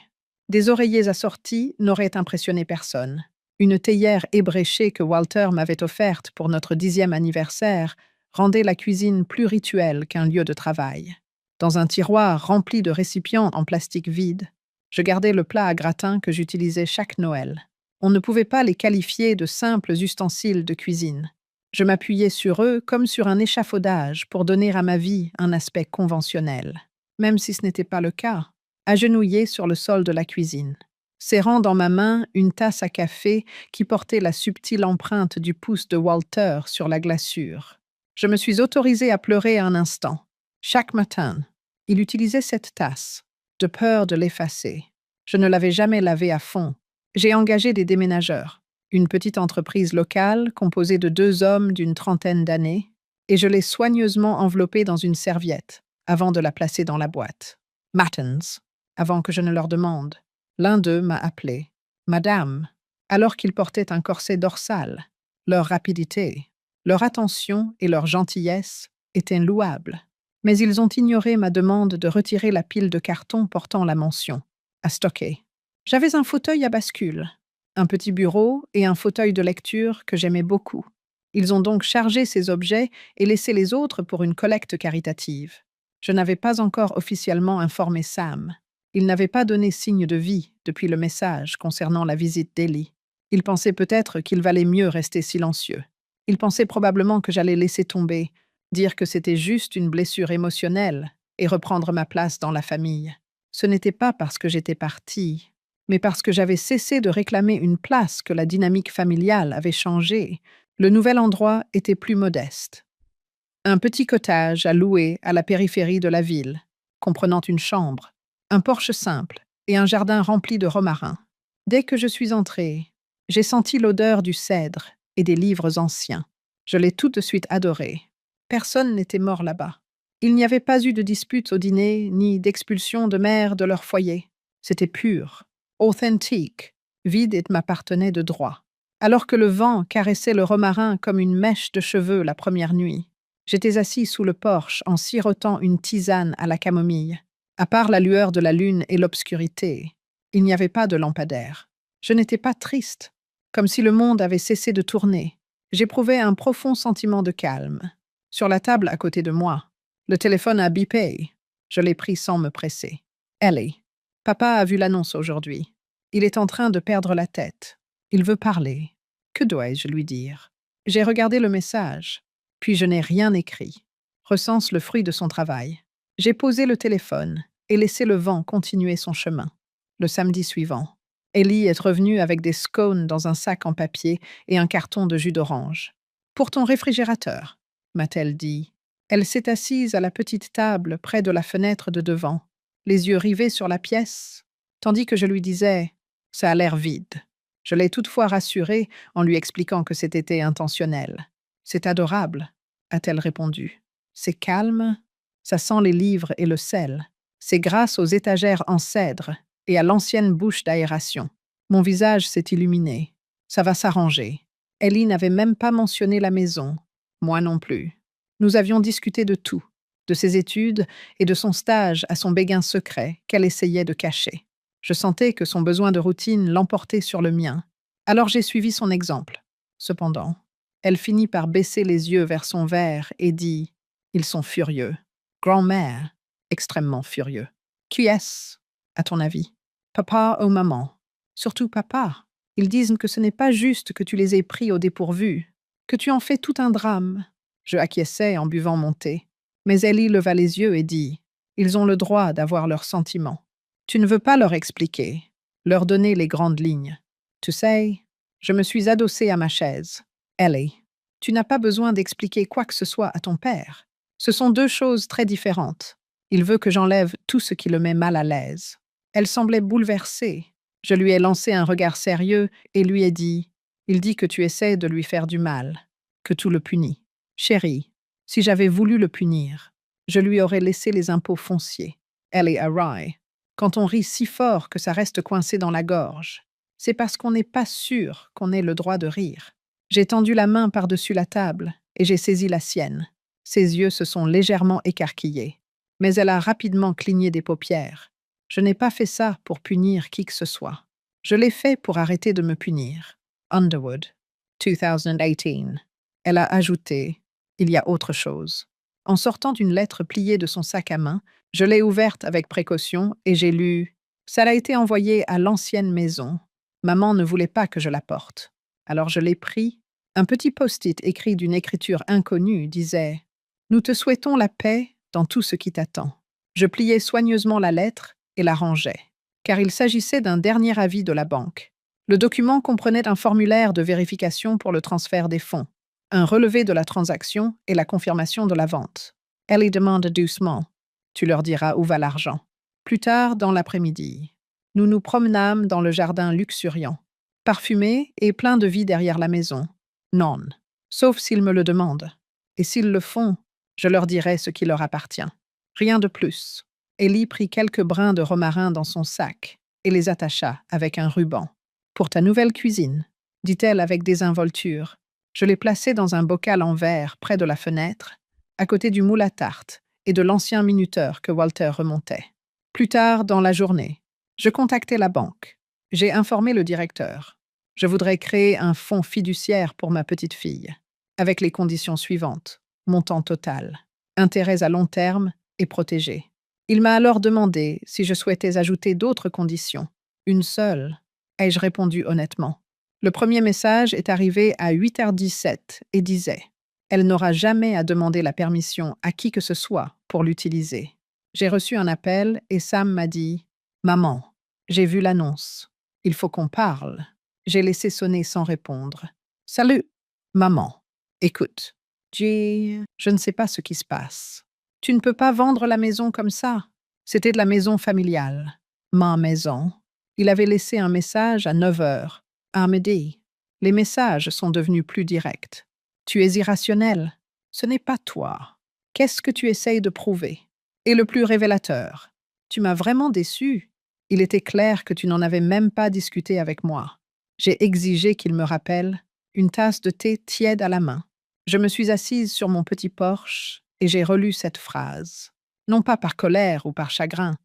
Des oreillers assortis n'auraient impressionné personne. Une théière ébréchée que Walter m'avait offerte pour notre 10e anniversaire rendait la cuisine plus rituelle qu'un lieu de travail. Dans un tiroir rempli de récipients en plastique vide, je gardais le plat à gratin que j'utilisais chaque Noël. On ne pouvait pas les qualifier de simples ustensiles de cuisine. Je m'appuyais sur eux comme sur un échafaudage pour donner à ma vie un aspect conventionnel. Même si ce n'était pas le cas, agenouillée sur le sol de la cuisine, serrant dans ma main une tasse à café qui portait la subtile empreinte du pouce de Walter sur la glaçure. Je me suis autorisée à pleurer un instant. Chaque matin, il utilisait cette tasse, de peur de l'effacer. Je ne l'avais jamais lavée à fond. J'ai engagé des déménageurs, une petite entreprise locale composée de 2 hommes d'une trentaine d'années, et je l'ai soigneusement enveloppée dans une serviette avant de la placer dans la boîte. Mattens, avant que je ne leur demande, l'un d'eux m'a appelé « Madame », alors qu'ils portaient un corset dorsal. Leur rapidité, leur attention et leur gentillesse étaient louables. Mais ils ont ignoré ma demande de retirer la pile de carton portant la mention « à stocker ». J'avais un fauteuil à bascule, un petit bureau et un fauteuil de lecture que j'aimais beaucoup. Ils ont donc chargé ces objets et laissé les autres pour une collecte caritative. Je n'avais pas encore officiellement informé Sam. Il n'avait pas donné signe de vie depuis le message concernant la visite d'Ellie. Il pensait peut-être qu'il valait mieux rester silencieux. Il pensait probablement que j'allais laisser tomber, dire que c'était juste une blessure émotionnelle et reprendre ma place dans la famille. Ce n'était pas parce que j'étais partie, mais parce que j'avais cessé de réclamer une place que la dynamique familiale avait changé. Le nouvel endroit était plus modeste. Un petit cottage à louer à la périphérie de la ville, comprenant une chambre, un porche simple et un jardin rempli de romarins. Dès que je suis entrée, j'ai senti l'odeur du cèdre et des livres anciens. Je l'ai tout de suite adoré. Personne n'était mort là-bas. Il n'y avait pas eu de dispute au dîner, ni d'expulsion de mère de leur foyer. C'était pur, authentique, vide et m'appartenait de droit. Alors que le vent caressait le romarin comme une mèche de cheveux la première nuit, j'étais assis sous le porche en sirotant une tisane à la camomille. À part la lueur de la lune et l'obscurité, il n'y avait pas de lampadaire. Je n'étais pas triste, comme si le monde avait cessé de tourner. J'éprouvais un profond sentiment de calme. Sur la table à côté de moi, le téléphone a bipé. Je l'ai pris sans me presser. Ellie. Papa a vu l'annonce aujourd'hui. Il est en train de perdre la tête. Il veut parler. Que dois-je lui dire? J'ai regardé le message, puis je n'ai rien écrit. Recense le fruit de son travail. J'ai posé le téléphone et laissé le vent continuer son chemin. Le samedi suivant, Ellie est revenue avec des scones dans un sac en papier et un carton de jus d'orange. « Pour ton réfrigérateur », m'a-t-elle dit. Elle s'est assise à la petite table près de la fenêtre de devant, les yeux rivés sur la pièce, tandis que je lui disais « ça a l'air vide ». Je l'ai toutefois rassurée en lui expliquant que c'était intentionnel. « C'est adorable », a-t-elle répondu. « C'est calme, ça sent les livres et le sel. C'est grâce aux étagères en cèdre et à l'ancienne bouche d'aération. Mon visage s'est illuminé. Ça va s'arranger. » Ellie n'avait même pas mentionné la maison. Moi non plus. Nous avions discuté de tout. de ses études et de son stage à son béguin secret qu'elle essayait de cacher. Je sentais que son besoin de routine l'emportait sur le mien. Alors j'ai suivi son exemple. Cependant, elle finit par baisser les yeux vers son verre et dit « Ils sont furieux. Grand-mère, extrêmement furieux. Qui est-ce, à ton avis? Papa ou maman? Surtout papa. Ils disent que ce n'est pas juste que tu les aies pris au dépourvu, que tu en fais tout un drame. » Je acquiesçai en buvant mon thé. Mais Ellie leva les yeux et dit « Ils ont le droit d'avoir leurs sentiments. Tu ne veux pas leur expliquer, leur donner les grandes lignes. Tu sais, je me suis adossée à ma chaise. Ellie, tu n'as pas besoin d'expliquer quoi que ce soit à ton père. Ce sont deux choses très différentes. Il veut que j'enlève tout ce qui le met mal à l'aise. » Elle semblait bouleversée. Je lui ai lancé un regard sérieux et lui ai dit « Il dit que tu essaies de lui faire du mal, que tout le punit. Chérie, si j'avais voulu le punir, je lui aurais laissé les impôts fonciers. » Elle est awry. Quand on rit si fort que ça reste coincé dans la gorge, c'est parce qu'on n'est pas sûr qu'on ait le droit de rire. J'ai tendu la main par-dessus la table et j'ai saisi la sienne. Ses yeux se sont légèrement écarquillés, mais elle a rapidement cligné des paupières. Je n'ai pas fait ça pour punir qui que ce soit. Je l'ai fait pour arrêter de me punir. Underwood, 2018. Elle a ajouté « Il y a autre chose ». En sortant d'une lettre pliée de son sac à main, je l'ai ouverte avec précaution et j'ai lu « Ça a été envoyé à l'ancienne maison. Maman ne voulait pas que je la porte. » Alors je l'ai pris. Un petit post-it écrit d'une écriture inconnue disait « Nous te souhaitons la paix dans tout ce qui t'attend. » Je pliai soigneusement la lettre et la rangeai, car il s'agissait d'un dernier avis de la banque. Le document comprenait un formulaire de vérification pour le transfert des fonds, un relevé de la transaction et la confirmation de la vente. Ellie demande doucement « Tu leur diras où va l'argent. » Plus tard, dans l'après-midi, nous nous promenâmes dans le jardin luxuriant, parfumé et plein de vie derrière la maison. Non, sauf s'ils me le demandent. Et s'ils le font, je leur dirai ce qui leur appartient. Rien de plus. Ellie prit quelques brins de romarin dans son sac et les attacha avec un ruban. « Pour ta nouvelle cuisine, » dit-elle avec désinvolture. Je l'ai placé dans un bocal en verre près de la fenêtre, à côté du moule à tarte et de l'ancien minuteur que Walter remontait. Plus tard dans la journée, je contactai la banque. J'ai informé le directeur. Je voudrais créer un fonds fiduciaire pour ma petite fille, avec les conditions suivantes. Montant total, intérêts à long terme et protégés. Il m'a alors demandé si je souhaitais ajouter d'autres conditions. Une seule, ai-je répondu honnêtement. Le premier message est arrivé à 8h17 et disait « Elle n'aura jamais à demander la permission à qui que ce soit pour l'utiliser. » J'ai reçu un appel et Sam m'a dit « Maman, j'ai vu l'annonce. Il faut qu'on parle. » J'ai laissé sonner sans répondre. « Salut, maman. Écoute, je ne sais pas ce qui se passe. Tu ne peux pas vendre la maison comme ça. C'était de la maison familiale. Ma maison. » Il avait laissé un message à 9h. À midi. Les messages sont devenus plus directs. « Tu es irrationnel. Ce n'est pas toi. Qu'est-ce que tu essayes de prouver? » Et le plus révélateur. « Tu m'as vraiment déçu. Il était clair que tu n'en avais même pas discuté avec moi. » J'ai exigé qu'il me rappelle, une tasse de thé tiède à la main. Je me suis assise sur mon petit porche et j'ai relu cette phrase. Non pas par colère ou par chagrin,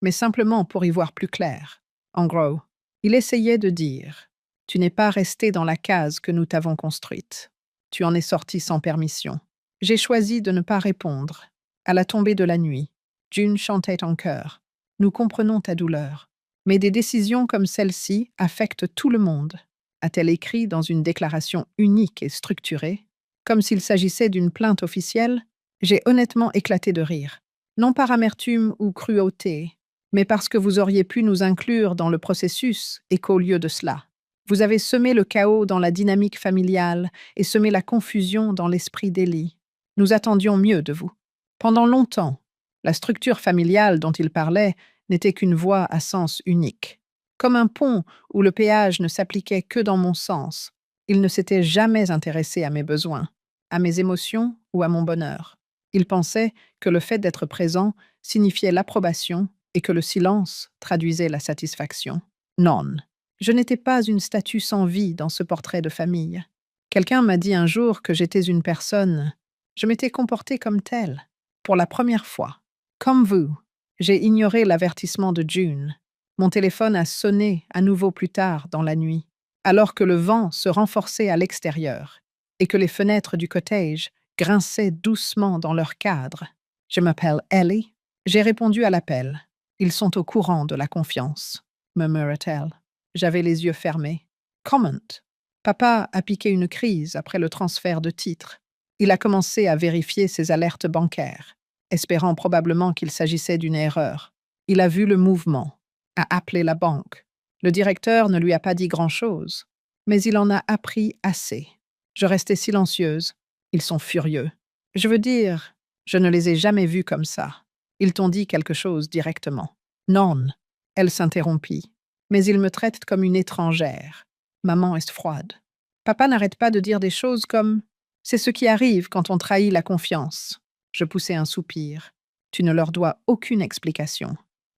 mais simplement pour y voir plus clair. En gros, il essayait de dire « Tu n'es pas resté dans la case que nous t'avons construite. Tu en es sorti sans permission. » J'ai choisi de ne pas répondre. À la tombée de la nuit, June chantait en chœur. Nous comprenons ta douleur. Mais des décisions comme celle-ci affectent tout le monde, a-t-elle écrit dans une déclaration unique et structurée. Comme s'il s'agissait d'une plainte officielle, j'ai honnêtement éclaté de rire. Non par amertume ou cruauté, mais parce que vous auriez pu nous inclure dans le processus et qu'au lieu de cela, vous avez semé le chaos dans la dynamique familiale et semé la confusion dans l'esprit d'Ellie. Nous attendions mieux de vous. Pendant longtemps, la structure familiale dont il parlait n'était qu'une voie à sens unique. Comme un pont où le péage ne s'appliquait que dans mon sens, il ne s'était jamais intéressé à mes besoins, à mes émotions ou à mon bonheur. Il pensait que le fait d'être présent signifiait l'approbation et que le silence traduisait la satisfaction. Non, je n'étais pas une statue sans vie dans ce portrait de famille. Quelqu'un m'a dit un jour que j'étais une personne. Je m'étais comportée comme telle. Pour la première fois. Comme vous, j'ai ignoré l'avertissement de June. Mon téléphone a sonné à nouveau plus tard dans la nuit, alors que le vent se renforçait à l'extérieur et que les fenêtres du cottage grinçaient doucement dans leur cadre. Je m'appelle Ellie. J'ai répondu à l'appel. Ils sont au courant de la confiance, murmura-t-elle. J'avais les yeux fermés. Comment? Papa a piqué une crise après le transfert de titres. Il a commencé à vérifier ses alertes bancaires, espérant probablement qu'il s'agissait d'une erreur. Il a vu le mouvement, a appelé la banque. Le directeur ne lui a pas dit grand-chose, mais il en a appris assez. Je restais silencieuse. Ils sont furieux. Je veux dire, je ne les ai jamais vus comme ça. Ils t'ont dit quelque chose directement. Non, elle s'interrompit. Mais ils me traitent comme une étrangère. Maman est froide. Papa n'arrête pas de dire des choses comme « C'est ce qui arrive quand on trahit la confiance ». Je poussai un soupir. Tu ne leur dois aucune explication.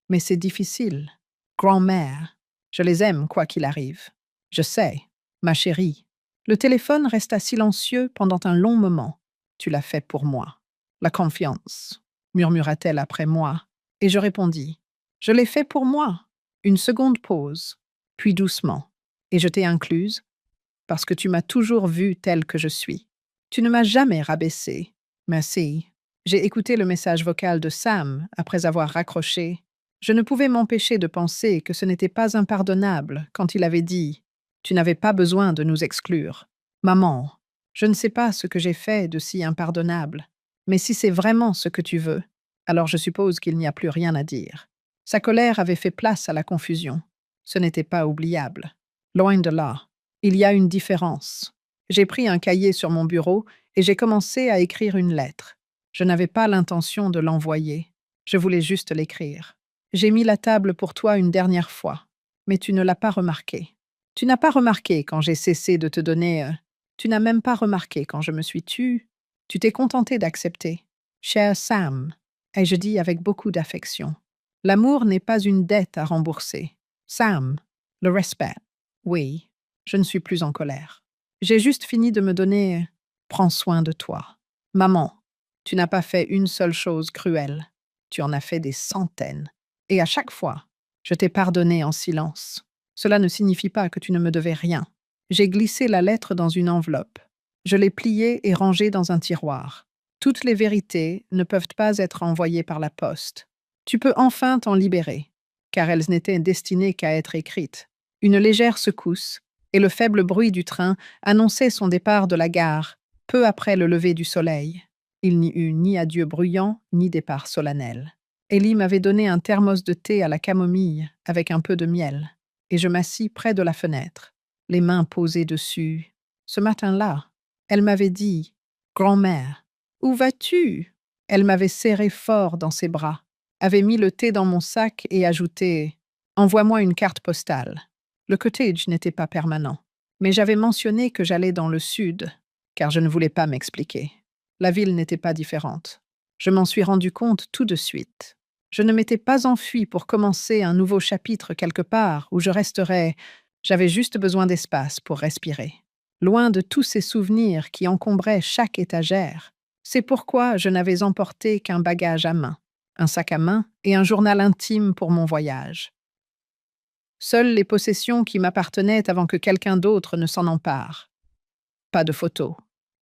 Mais c'est difficile. Grand-mère, je les aime quoi qu'il arrive. Je sais, ma chérie. Le téléphone resta silencieux pendant un long moment. Tu l'as fait pour moi. La confiance, murmura-t-elle après moi, et je répondis. Je l'ai fait pour moi. Une seconde pause, puis doucement. Et je t'ai incluse, parce que tu m'as toujours vue telle que je suis. Tu ne m'as jamais rabaissée. Merci. J'ai écouté le message vocal de Sam après avoir raccroché. Je ne pouvais m'empêcher de penser que ce n'était pas impardonnable quand il avait dit « Tu n'avais pas besoin de nous exclure. Maman, je ne sais pas ce que j'ai fait de si impardonnable, mais si c'est vraiment ce que tu veux, alors je suppose qu'il n'y a plus rien à dire. » Sa colère avait fait place à la confusion. Ce n'était pas oubliable. Loin de là. Il y a une différence. J'ai pris un cahier sur mon bureau et j'ai commencé à écrire une lettre. Je n'avais pas l'intention de l'envoyer. Je voulais juste l'écrire. J'ai mis la table pour toi une dernière fois, mais tu ne l'as pas remarqué. Tu n'as pas remarqué quand j'ai cessé de te donner... Tu n'as même pas remarqué quand je me suis tue. Tu t'es contenté d'accepter. Cher Sam, et je dis avec beaucoup d'affection. L'amour n'est pas une dette à rembourser. Sam, le respect. Oui, je ne suis plus en colère. J'ai juste fini de me donner « Prends soin de toi ». Maman, tu n'as pas fait une seule chose cruelle. Tu en as fait des centaines. Et à chaque fois, je t'ai pardonné en silence. Cela ne signifie pas que tu ne me devais rien. J'ai glissé la lettre dans une enveloppe. Je l'ai pliée et rangée dans un tiroir. Toutes les vérités ne peuvent pas être envoyées par la poste. Tu peux enfin t'en libérer, car elles n'étaient destinées qu'à être écrites. Une légère secousse et le faible bruit du train annonçaient son départ de la gare, peu après le lever du soleil. Il n'y eut ni adieu bruyant, ni départ solennel. Ellie m'avait donné un thermos de thé à la camomille avec un peu de miel, et je m'assis près de la fenêtre, les mains posées dessus. Ce matin-là, elle m'avait dit « Grand-mère, où vas-tu » Elle m'avait serré fort dans ses bras, avait mis le thé dans mon sac et ajouté « Envoie-moi une carte postale ». Le cottage n'était pas permanent, mais j'avais mentionné que j'allais dans le sud, car je ne voulais pas m'expliquer. La ville n'était pas différente. Je m'en suis rendu compte tout de suite. Je ne m'étais pas enfuie pour commencer un nouveau chapitre quelque part où je resterais. J'avais juste besoin d'espace pour respirer. Loin de tous ces souvenirs qui encombraient chaque étagère. C'est pourquoi je n'avais emporté qu'un bagage à main, un sac à main et un journal intime pour mon voyage. Seules les possessions qui m'appartenaient avant que quelqu'un d'autre ne s'en empare. Pas de photos,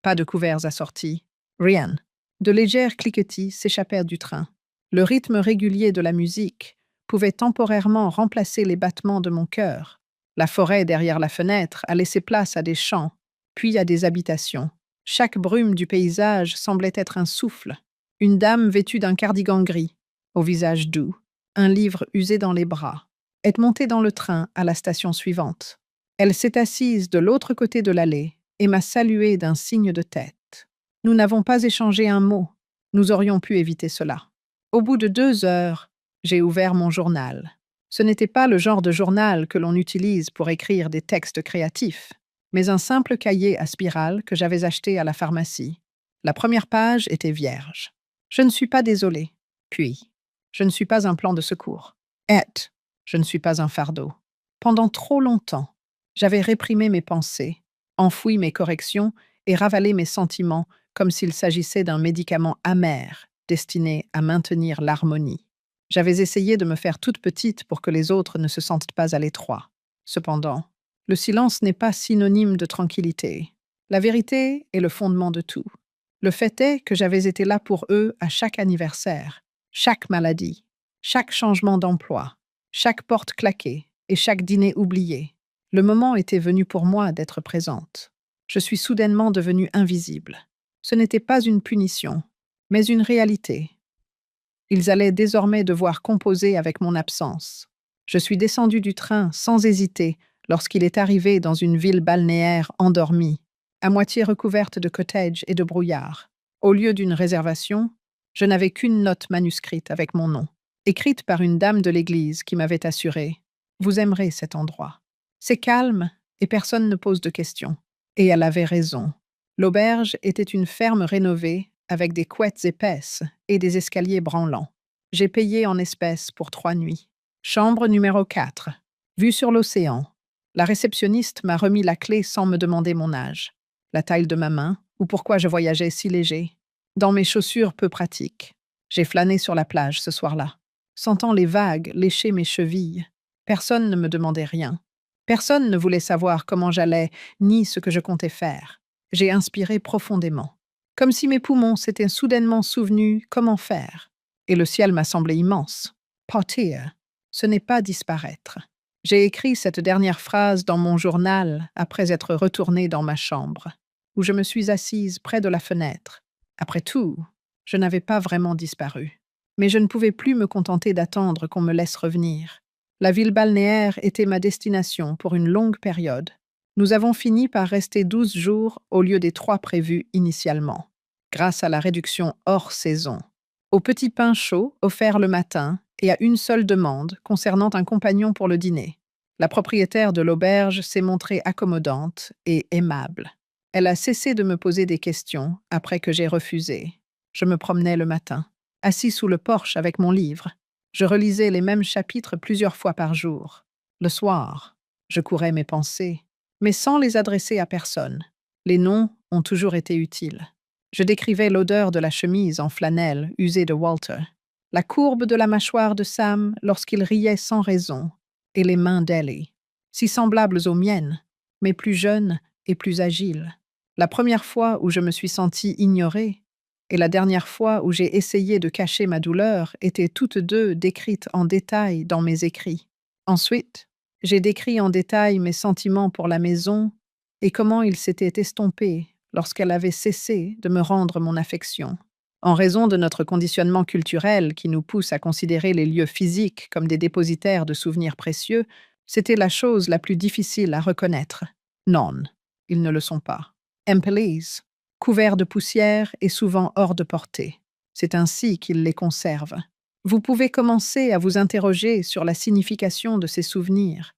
pas de couverts assortis, rien. De légers cliquetis s'échappèrent du train. Le rythme régulier de la musique pouvait temporairement remplacer les battements de mon cœur. La forêt derrière la fenêtre a laissé place à des champs, puis à des habitations. Chaque brume du paysage semblait être un souffle. Une dame vêtue d'un cardigan gris, au visage doux, un livre usé dans les bras, est montée dans le train à la station suivante. Elle s'est assise de l'autre côté de l'allée et m'a salué d'un signe de tête. Nous n'avons pas échangé un mot. Nous aurions pu éviter cela. Au bout de 2 heures, j'ai ouvert mon journal. Ce n'était pas le genre de journal que l'on utilise pour écrire des textes créatifs, mais un simple cahier à spirale que j'avais acheté à la pharmacie. La première page était vierge. Je ne suis pas désolée. Puis, je ne suis pas un plan de secours. Je ne suis pas un fardeau. Pendant trop longtemps, j'avais réprimé mes pensées, enfoui mes corrections et ravalé mes sentiments comme s'il s'agissait d'un médicament amer destinée à maintenir l'harmonie. J'avais essayé de me faire toute petite pour que les autres ne se sentent pas à l'étroit. Cependant, le silence n'est pas synonyme de tranquillité. La vérité est le fondement de tout. Le fait est que j'avais été là pour eux à chaque anniversaire, chaque maladie, chaque changement d'emploi, chaque porte claquée et chaque dîner oublié. Le moment était venu pour moi d'être présente. Je suis soudainement devenue invisible. Ce n'était pas une punition, mais une réalité. Ils allaient désormais devoir composer avec mon absence. Je suis descendue du train sans hésiter lorsqu'il est arrivé dans une ville balnéaire endormie, à moitié recouverte de cottages et de brouillard. Au lieu d'une réservation, je n'avais qu'une note manuscrite avec mon nom, écrite par une dame de l'église qui m'avait assuré « Vous aimerez cet endroit. C'est calme et personne ne pose de questions. » Et elle avait raison. L'auberge était une ferme rénovée avec des couettes épaisses et des escaliers branlants. J'ai payé en espèces pour 3 nuits. Chambre numéro 4. Vue sur l'océan. La réceptionniste m'a remis la clé sans me demander mon âge, la taille de ma main ou pourquoi je voyageais si léger. Dans mes chaussures peu pratiques. J'ai flâné sur la plage ce soir-là, sentant les vagues lécher mes chevilles. Personne ne me demandait rien. Personne ne voulait savoir comment j'allais ni ce que je comptais faire. J'ai inspiré profondément, comme si mes poumons s'étaient soudainement souvenus comment faire. Et le ciel m'a semblé immense. Partir, ce n'est pas disparaître. J'ai écrit cette dernière phrase dans mon journal après être retournée dans ma chambre, où je me suis assise près de la fenêtre. Après tout, je n'avais pas vraiment disparu. Mais je ne pouvais plus me contenter d'attendre qu'on me laisse revenir. La ville balnéaire était ma destination pour une longue période. Nous avons fini par rester 12 jours au lieu des 3 prévus initialement, grâce à la réduction hors saison, au petit pain chaud offert le matin et à une seule demande concernant un compagnon pour le dîner. La propriétaire de l'auberge s'est montrée accommodante et aimable. Elle a cessé de me poser des questions après que j'ai refusé. Je me promenais le matin, assis sous le porche avec mon livre. Je relisais les mêmes chapitres plusieurs fois par jour. Le soir, je courais mes pensées, mais sans les adresser à personne. Les noms ont toujours été utiles. Je décrivais l'odeur de la chemise en flanelle usée de Walter, la courbe de la mâchoire de Sam lorsqu'il riait sans raison, et les mains d'Ellie, si semblables aux miennes, mais plus jeunes et plus agiles. La première fois où je me suis sentie ignorée, et la dernière fois où j'ai essayé de cacher ma douleur étaient toutes deux décrites en détail dans mes écrits. Ensuite, j'ai décrit en détail mes sentiments pour la maison et comment ils s'étaient estompés lorsqu'elle avait cessé de me rendre mon affection. En raison de notre conditionnement culturel qui nous pousse à considérer les lieux physiques comme des dépositaires de souvenirs précieux, c'était la chose la plus difficile à reconnaître. Non, ils ne le sont pas. Empelise, couverts de poussière et souvent hors de portée. C'est ainsi qu'ils les conservent. Vous pouvez commencer à vous interroger sur la signification de ces souvenirs.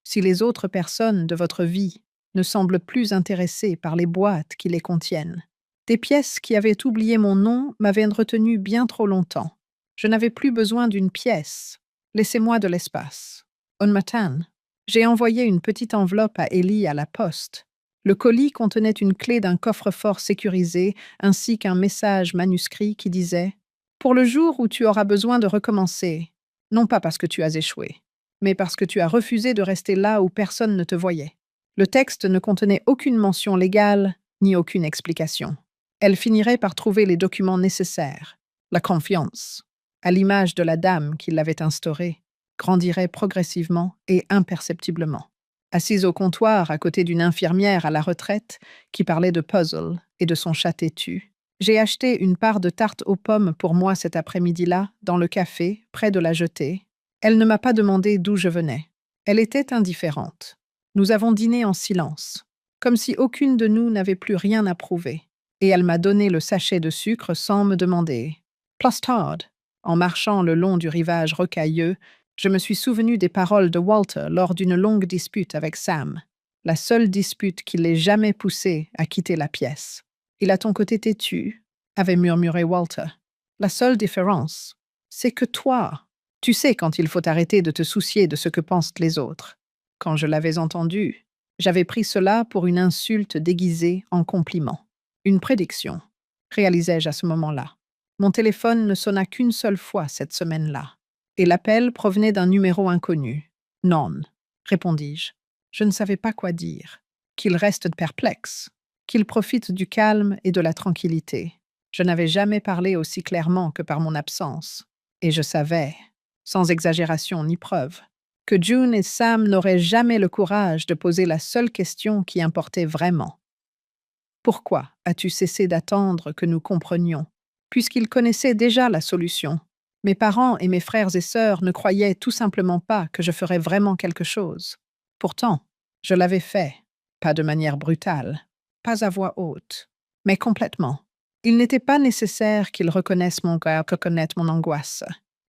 Si les autres personnes de votre vie ne semblent plus intéressées par les boîtes qui les contiennent. Des pièces qui avaient oublié mon nom m'avaient retenu bien trop longtemps. Je n'avais plus besoin d'une pièce. Laissez-moi de l'espace. Un matin, j'ai envoyé une petite enveloppe à Ellie à la poste. Le colis contenait une clé d'un coffre-fort sécurisé ainsi qu'un message manuscrit qui disait « Pour le jour où tu auras besoin de recommencer, non pas parce que tu as échoué, mais parce que tu as refusé de rester là où personne ne te voyait. » Le texte ne contenait aucune mention légale ni aucune explication. Elle finirait par trouver les documents nécessaires. La confiance, à l'image de la dame qui l'avait instaurée, grandirait progressivement et imperceptiblement. Assise au comptoir à côté d'une infirmière à la retraite qui parlait de puzzle et de son chat têtu, j'ai acheté une part de tarte aux pommes pour moi cet après-midi-là, dans le café, près de la jetée. Elle ne m'a pas demandé d'où je venais. Elle était indifférente. Nous avons dîné en silence, comme si aucune de nous n'avait plus rien à prouver. Et elle m'a donné le sachet de sucre sans me demander. Plastard. En marchant le long du rivage rocailleux, je me suis souvenu des paroles de Walter lors d'une longue dispute avec Sam, la seule dispute qui l'ait jamais poussé à quitter la pièce. « Il a ton côté têtu », avait murmuré Walter. « La seule différence, c'est que toi, tu sais quand il faut arrêter de te soucier de ce que pensent les autres. » Quand je l'avais entendu, j'avais pris cela pour une insulte déguisée en compliment. Une prédiction, réalisai-je à ce moment-là. Mon téléphone ne sonna qu'une seule fois cette semaine-là, et l'appel provenait d'un numéro inconnu. Non, répondis-je. Je ne savais pas quoi dire. Qu'il reste perplexe, qu'il profite du calme et de la tranquillité. Je n'avais jamais parlé aussi clairement que par mon absence, et je savais, sans exagération ni preuve, que June et Sam n'auraient jamais le courage de poser la seule question qui importait vraiment. Pourquoi as-tu cessé d'attendre que nous comprenions, puisqu'ils connaissaient déjà la solution? Mes parents et mes frères et sœurs ne croyaient tout simplement pas que je ferais vraiment quelque chose. Pourtant, je l'avais fait, pas de manière brutale, pas à voix haute, mais complètement. Il n'était pas nécessaire qu'ils reconnaissent mon cœur, reconnaissent mon angoisse.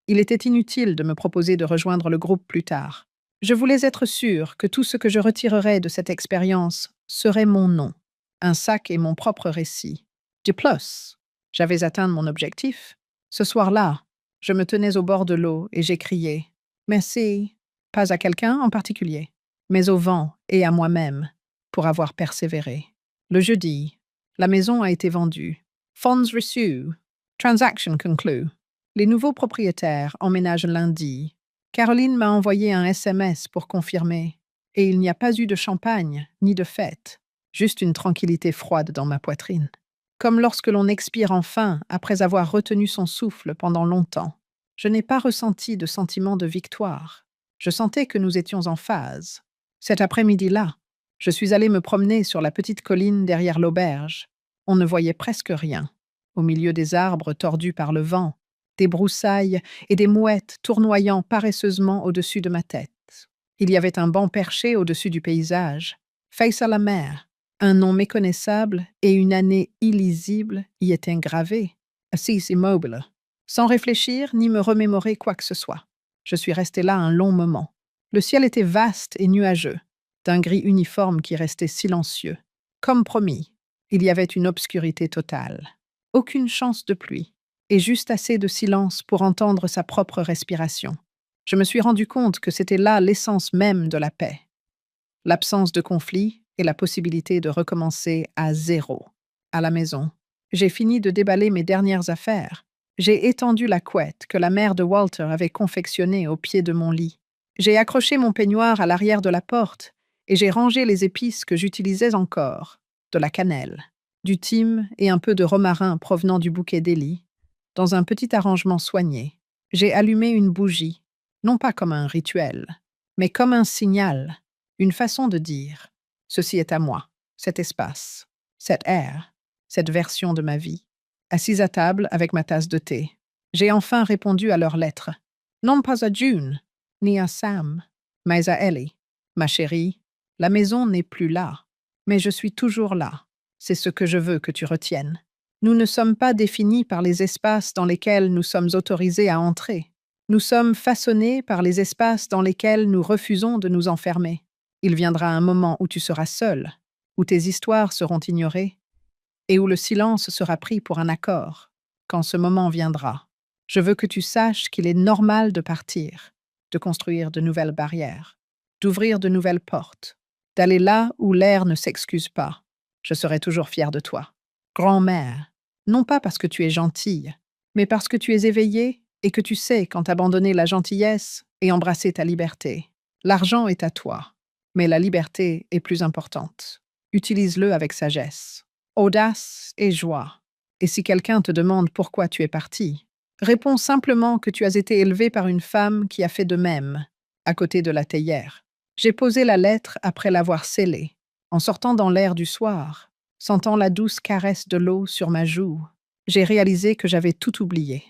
Il était inutile de me proposer de rejoindre le groupe plus tard. Je voulais être sûre que tout ce que je retirerais de cette expérience serait mon nom, un sac et mon propre récit. De plus, j'avais atteint mon objectif. Ce soir-là, je me tenais au bord de l'eau et j'ai crié « Merci », pas à quelqu'un en particulier, mais au vent et à moi-même, pour avoir persévéré. Le jeudi, la maison a été vendue. Funds reçus. Transaction conclue. Les nouveaux propriétaires emménagent lundi. Caroline m'a envoyé un SMS pour confirmer. Et il n'y a pas eu de champagne, ni de fête. Juste une tranquillité froide dans ma poitrine. Comme lorsque l'on expire enfin après avoir retenu son souffle pendant longtemps. Je n'ai pas ressenti de sentiment de victoire. Je sentais que nous étions en phase. Cet après-midi-là, je suis allée me promener sur la petite colline derrière l'auberge. On ne voyait presque rien. Au milieu des arbres tordus par le vent, des broussailles et des mouettes tournoyant paresseusement au-dessus de ma tête. Il y avait un banc perché au-dessus du paysage, face à la mer. Un nom méconnaissable et une année illisible y étaient gravés, assise immobile, sans réfléchir ni me remémorer quoi que ce soit. Je suis restée là un long moment. Le ciel était vaste et nuageux, d'un gris uniforme qui restait silencieux. Comme promis, il y avait une obscurité totale. Aucune chance de pluie, et juste assez de silence pour entendre sa propre respiration. Je me suis rendu compte que c'était là l'essence même de la paix. L'absence de conflit et la possibilité de recommencer à zéro. À la maison, j'ai fini de déballer mes dernières affaires. J'ai étendu la couette que la mère de Walter avait confectionnée au pied de mon lit. J'ai accroché mon peignoir à l'arrière de la porte et j'ai rangé les épices que j'utilisais encore, de la cannelle, du thym et un peu de romarin provenant du bouquet d'Élie, dans un petit arrangement soigné. J'ai allumé une bougie, non pas comme un rituel, mais comme un signal, une façon de dire « Ceci est à moi, cet espace, cet air, cette version de ma vie ». Assise à table avec ma tasse de thé, j'ai enfin répondu à leurs lettres. Non pas à June, ni à Sam, mais à Ellie. Ma chérie, la maison n'est plus là, mais je suis toujours là. C'est ce que je veux que tu retiennes. Nous ne sommes pas définis par les espaces dans lesquels nous sommes autorisés à entrer. Nous sommes façonnés par les espaces dans lesquels nous refusons de nous enfermer. Il viendra un moment où tu seras seul, où tes histoires seront ignorées, et où le silence sera pris pour un accord. Quand ce moment viendra, je veux que tu saches qu'il est normal de partir, de construire de nouvelles barrières, d'ouvrir de nouvelles portes, d'aller là où l'air ne s'excuse pas. Je serai toujours fière de toi. Grand-mère, non pas parce que tu es gentille, mais parce que tu es éveillée et que tu sais quand abandonner la gentillesse et embrasser ta liberté. L'argent est à toi, mais la liberté est plus importante. Utilise-le avec sagesse, audace et joie. Et si quelqu'un te demande pourquoi tu es parti, réponds simplement que tu as été élevé par une femme qui a fait de même, à côté de la théière. J'ai posé la lettre après l'avoir scellée, en sortant dans l'air du soir, sentant la douce caresse de l'eau sur ma joue. J'ai réalisé que j'avais tout oublié.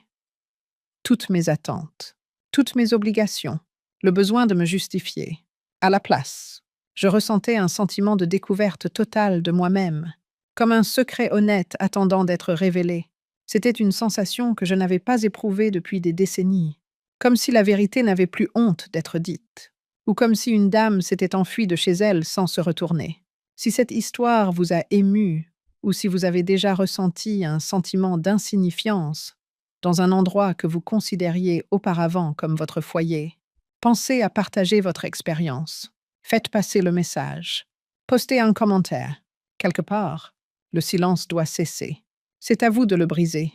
Toutes mes attentes, toutes mes obligations, le besoin de me justifier. À la place, je ressentais un sentiment de découverte totale de moi-même, comme un secret honnête attendant d'être révélé. C'était une sensation que je n'avais pas éprouvée depuis des décennies, comme si la vérité n'avait plus honte d'être dite, ou comme si une dame s'était enfuie de chez elle sans se retourner. Si cette histoire vous a ému, ou si vous avez déjà ressenti un sentiment d'insignifiance dans un endroit que vous considériez auparavant comme votre foyer, pensez à partager votre expérience. Faites passer le message. Postez un commentaire. Quelque part, le silence doit cesser. C'est à vous de le briser.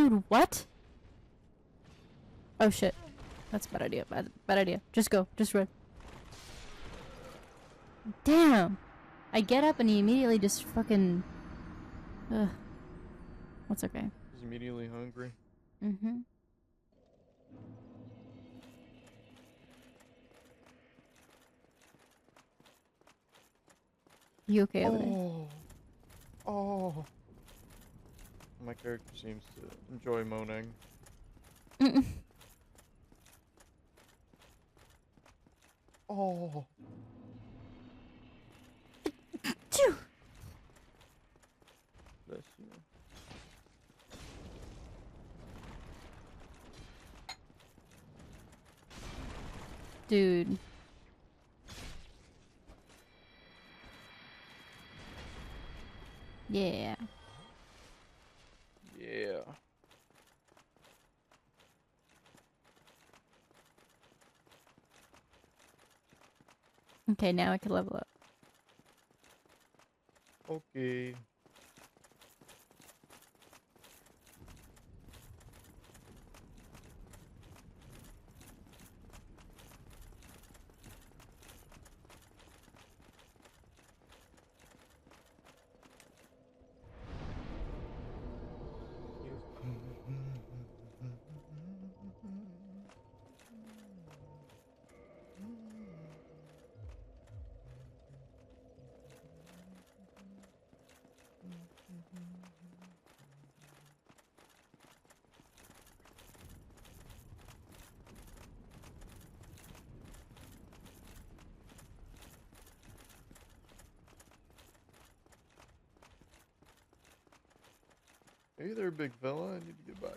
Dude, what? Oh shit. That's a bad idea. Bad idea. Just go. Just run. Damn. I get up and he immediately just fucking... Ugh. That's okay. He's immediately hungry. Mm-hmm. You okay over there? Oh. My character seems to enjoy moaning. Oh. Bless you. Dude. Yeah. Yeah. Okay, now I can level up. Okay. Hey there, big fella. I need to get by you.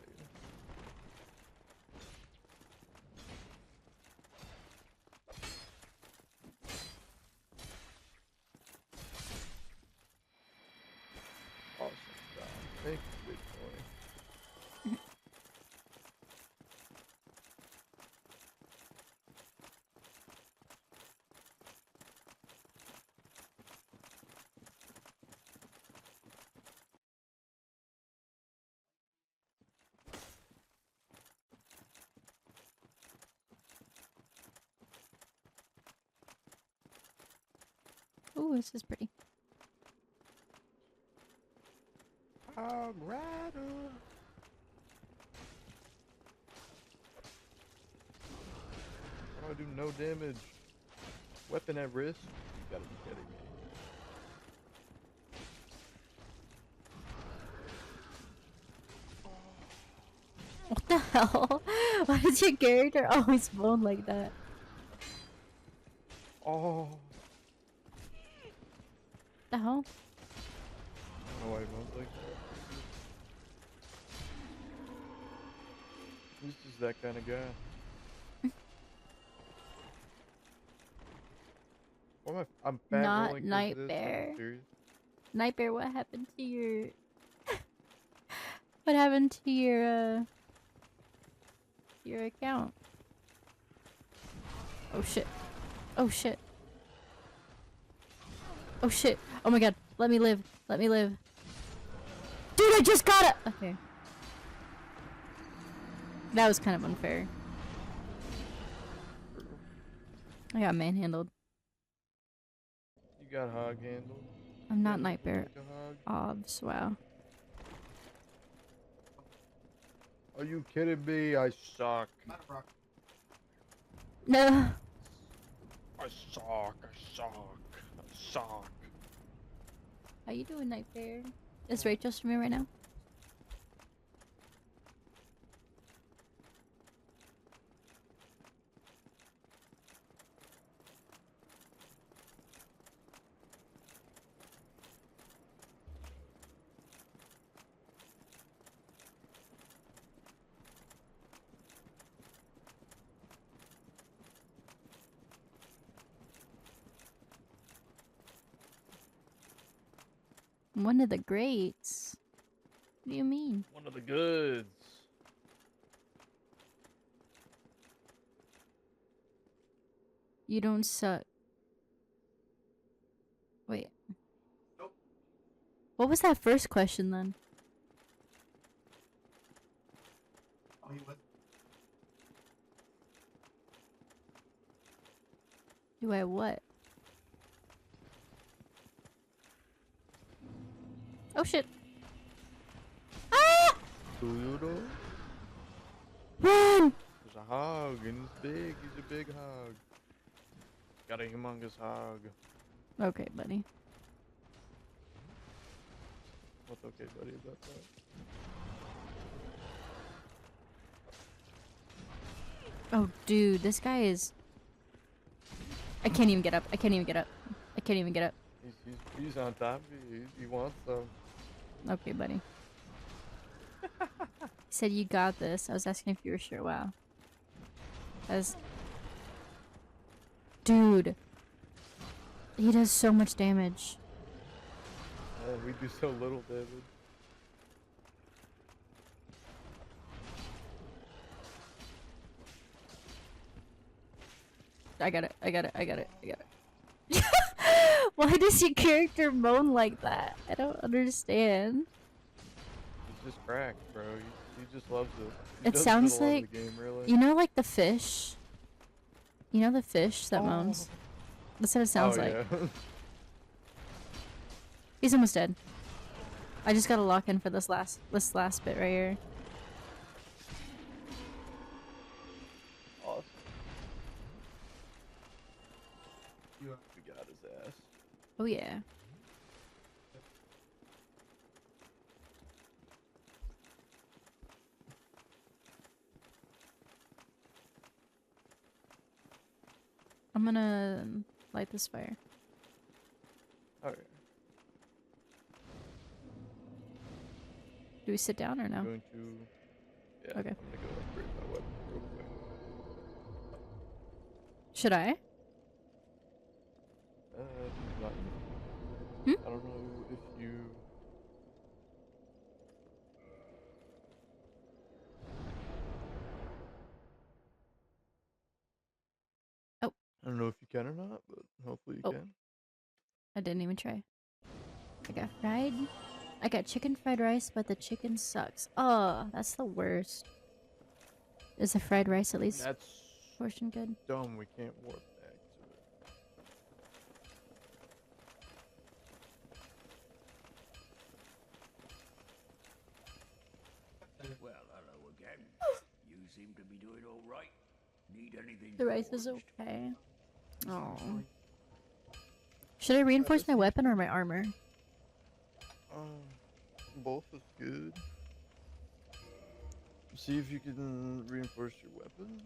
Awesome job. Thank you, big boy. Ooh, this is pretty. Rider. I do no damage. Weapon at risk? You gotta be kidding me. What the hell? Why is your character always moan like that? Oh. The hell? I don't know why he moans like that. He's just that kind of guy. Why am I'm fat Not rolling 'cause of this? Are you Nightbear. serious? Nightbear, what happened to your... What happened to your account? Oh shit. Oh shit. Oh shit. Oh my god. Let me live. Let me live. Dude, I just got it! Okay. That was kind of unfair. I got manhandled. You got hog handled. I'm not You gotta feel Nightbear. like a hog. Obs, wow. Are you kidding me? I suck. No. I suck. I suck. I suck. How you doing, Nightbear? Is Rachel streaming right now? One of the greats. What do you mean? One of the goods. You don't suck. Wait. Nope. What was that first question then? Do I what? Oh shit! Ah! Pluto? Run! There's a hog, and he's big. He's a big hog. Got a humongous hog. Okay, buddy. What's okay, buddy, about that? Oh, dude, this guy is. I can't even get up. I can't even get up. I can't even get up. He's on top of you. He wants some. Okay, buddy. He said you got this. I was asking if you were sure. Wow. As. Dude. He does so much damage. Oh, we do so little damage. I got it. I got it. I got it. I got it. Why does your character moan like that? I don't understand. He's just cracked, bro. He just loves it. He It does sounds a lot of like- the game, really. You know, like the fish? You know the fish that moans? That's what it sounds like. Yeah. He's almost dead. I just gotta lock in for this last bit right here. Awesome. We got his ass. Oh yeah. I'm gonna light this fire. Alright. Do we sit down or no? I'm going to. Yeah, Okay. I'm gonna go upgrade my weapon real quick. Should I? Not, Hmm? I don't know if you. Oh. I don't know if you can or not, but hopefully you Oh. can. I didn't even try. I got chicken fried rice, but the chicken sucks. Oh, that's the worst. Is the fried rice at least That's portion good? dumb. We can't warp back to it. Well, hello again. You seem to be doing all right. Need anything? The rice is forged? okay. Oh. Should I reinforce my weapon or my armor? Both is good. See if you can reinforce your weapon.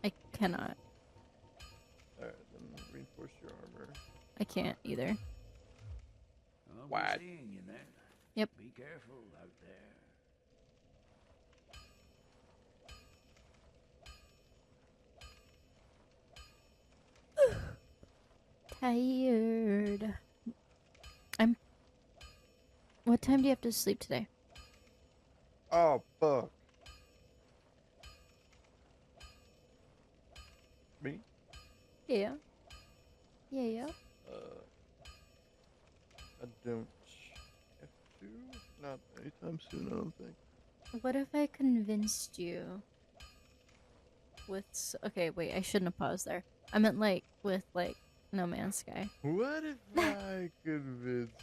I cannot. Alright, then reinforce your armor. I can't either. I'll be What? seeing you then. Yep. Be careful out there. Tired. What time do you have to sleep today? Oh, fuck. Me? Yeah. Yeah. I don't have to. Not anytime soon, I don't think. What if I convinced you with okay, wait, I shouldn't have paused there. I meant like with like No Man's Sky. What if I convinced?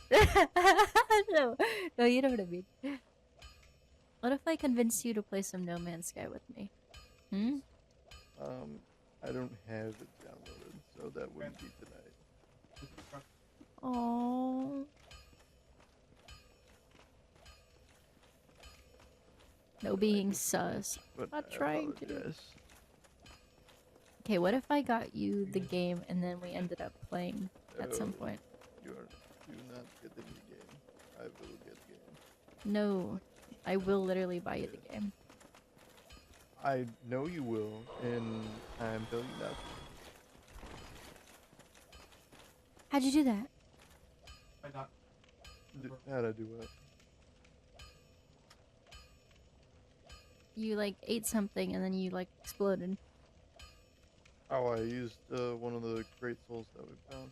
no, you know what I mean. What if I convinced you to play some No Man's Sky with me? Hmm? I don't have it downloaded, so that wouldn't be tonight. Oh. No being sus. But Not I trying to. apologize. Okay, what if I got you the game and then we ended up playing at some Oh, point? You do not get the new game. I will get the game. No, I will literally buy you the game. I know you will, and I'm telling you not to. How'd you do that? How'd I do what? You like ate something and then you like exploded. Oh, I used one of the great souls that we found.